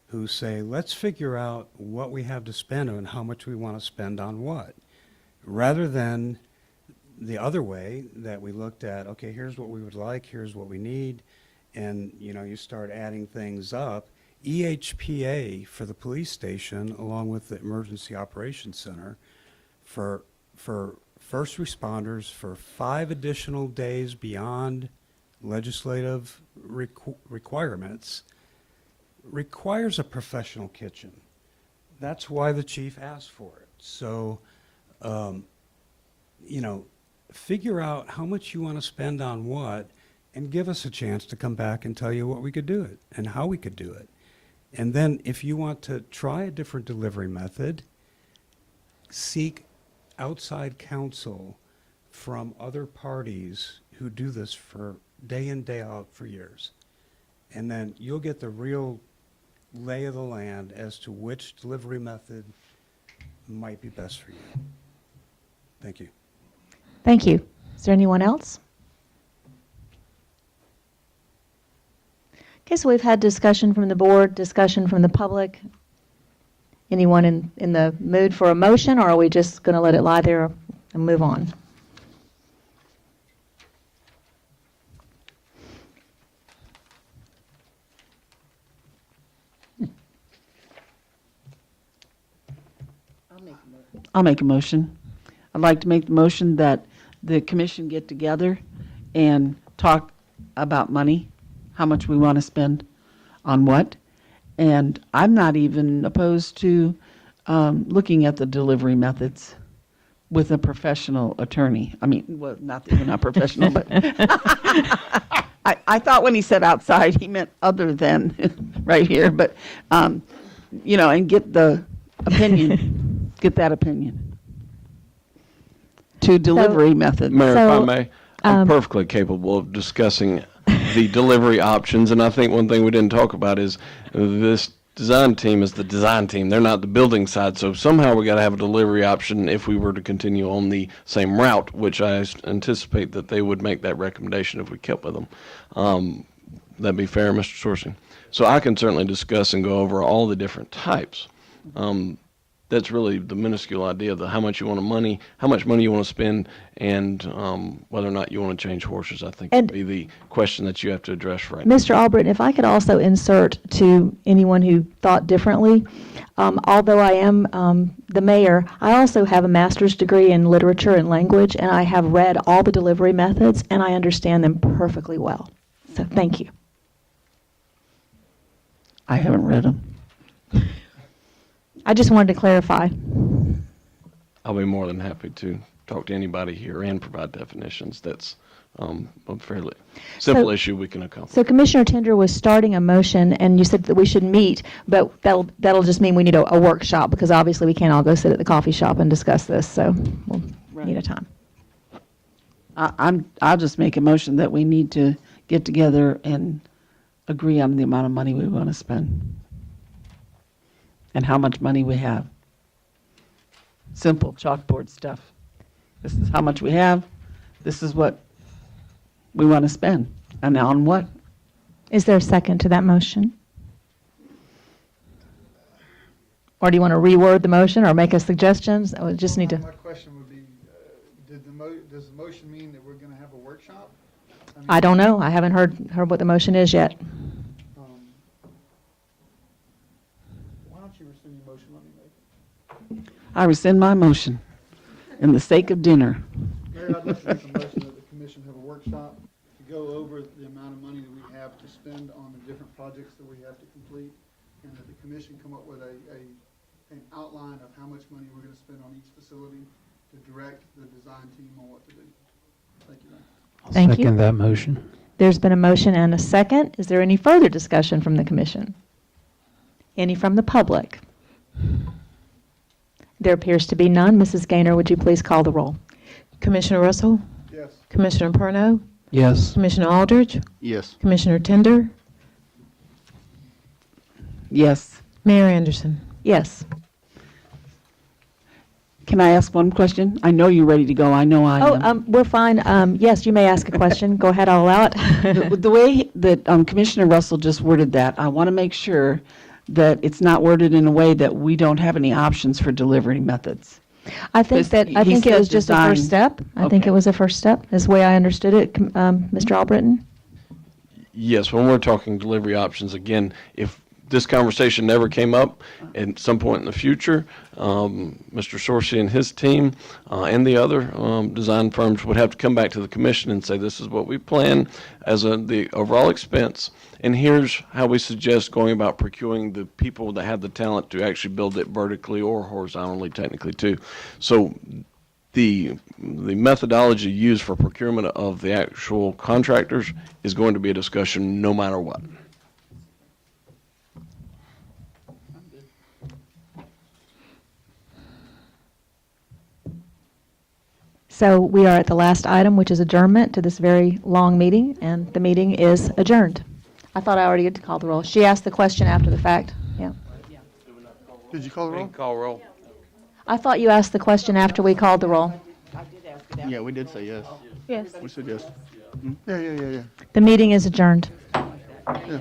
who say, let's figure out what we have to spend and how much we want to spend on what, rather than the other way that we looked at, okay, here's what we would like, here's what we need, and you start adding things up. EHPA for the police station, along with the Emergency Operations Center, for first responders for 5 additional days beyond legislative requirements, requires a professional kitchen. That's why the chief asked for it. So, figure out how much you want to spend on what, and give us a chance to come back and tell you what we could do it and how we could do it. And then if you want to try a different delivery method, seek outside counsel from other parties who do this for day in, day out for years. And then you'll get the real lay of the land as to which delivery method might be best for you. Thank you. Thank you. Is there anyone else? Okay, so we've had discussion from the board, discussion from the public. Anyone in the mood for a motion, or are we just going to let it lie there and move on? I'll make a motion. I'd like to make the motion that the commission get together and talk about money, how much we want to spend on what. And I'm not even opposed to looking at the delivery methods with a professional attorney. I mean, well, not that you're not professional, but I thought when he said outside, he meant other than right here. But, and get the opinion, get that opinion to delivery methods. Mayor, if So, I may, I'm perfectly capable of discussing the delivery options, and I think one thing we didn't talk about is this design team is the design team. They're not the building side, so somehow we got to have a delivery option if we were to continue on the same route, which I anticipate that they would make that recommendation if we kept with them. That'd be fair, Mr. Sourcing. So I can certainly discuss and go over all the different types. That's really the minuscule idea of how much money you want to spend, and whether or not you want to change horses, I think would be the question that you have to address right now. Mr. Albritton, if I could also insert to anyone who thought differently, although I am the mayor, I also have a master's degree in literature and language, and I have read all the delivery methods, and I understand them perfectly well. So thank you. I haven't read them. I just wanted to clarify. I'll be more than happy to talk to anybody here and provide definitions. That's a fairly simple issue we can accomplish. So Commissioner Tender was starting a motion, and you said that we should meet, but that'll just mean we need a workshop, because obviously we can't all go sit at the coffee shop and discuss this, so we'll need a time. I'll just make a motion that we need to get together and agree on the amount of money we want to spend and how much money we have. Simple chalkboard stuff. This is how much we have. This is what we want to spend. And on what? Is there a second to that motion? Or do you want to reword the motion or make us suggestions? We just need to. My question would be, does the motion mean that we're going to have a workshop? I don't know. I haven't heard what the motion is yet. Why don't you rescind your motion? Let me make it. I rescind my motion in the sake of dinner. Mayor, I'd like to make a motion that the commission have a workshop to go over the amount of money that we have to spend on the different projects that we have to complete, and that the commission come up with an outline of how much money we're going to spend on each facility to direct the design team on what to do. Thank you, Mayor. Thank you. Second that motion. There's been a motion and a second. Is there any further discussion from the commission? Any from the public? There appears to be none. Mrs. Gaynor, would you please call the roll? Commissioner Russell, Yes. Commissioner Perno, Yes. Commissioner Aldridge, Yes. Commissioner Tender, Yes. Mayor Anderson. Yes. Can I ask one question? I know you're ready to go. I know I am. Oh, we're fine. Yes, you may ask a question. Go ahead, I'll allow it. The way that Commissioner Russell just worded that, I want to make sure that it's not worded in a way that we don't have any options for delivery methods. I think Because I he think it said was just a first design. step. I think Okay. it was a first step, is the way I understood it, Mr. Albritton. Yes, when we're talking delivery options, again, if this conversation never came up at some point in the future, Mr. Sorcy and his team and the other design firms would have to come back to the commission and say, this is what we plan as the overall expense, and here's how we suggest going about procuring the people that have the talent to actually build it vertically or horizontally, technically, too. So the methodology used for procurement of the actual contractors is going to be a discussion no matter what. So we are at the last item, which is adjournment to this very long meeting, and the meeting is adjourned. I thought I already had to call the roll. She asked the question after the fact. Yeah. Did you call the roll? Call roll. I thought you asked the question after we called the roll. Yeah, we did say yes. Yes. We said yes. Yeah. The meeting is adjourned. Yeah.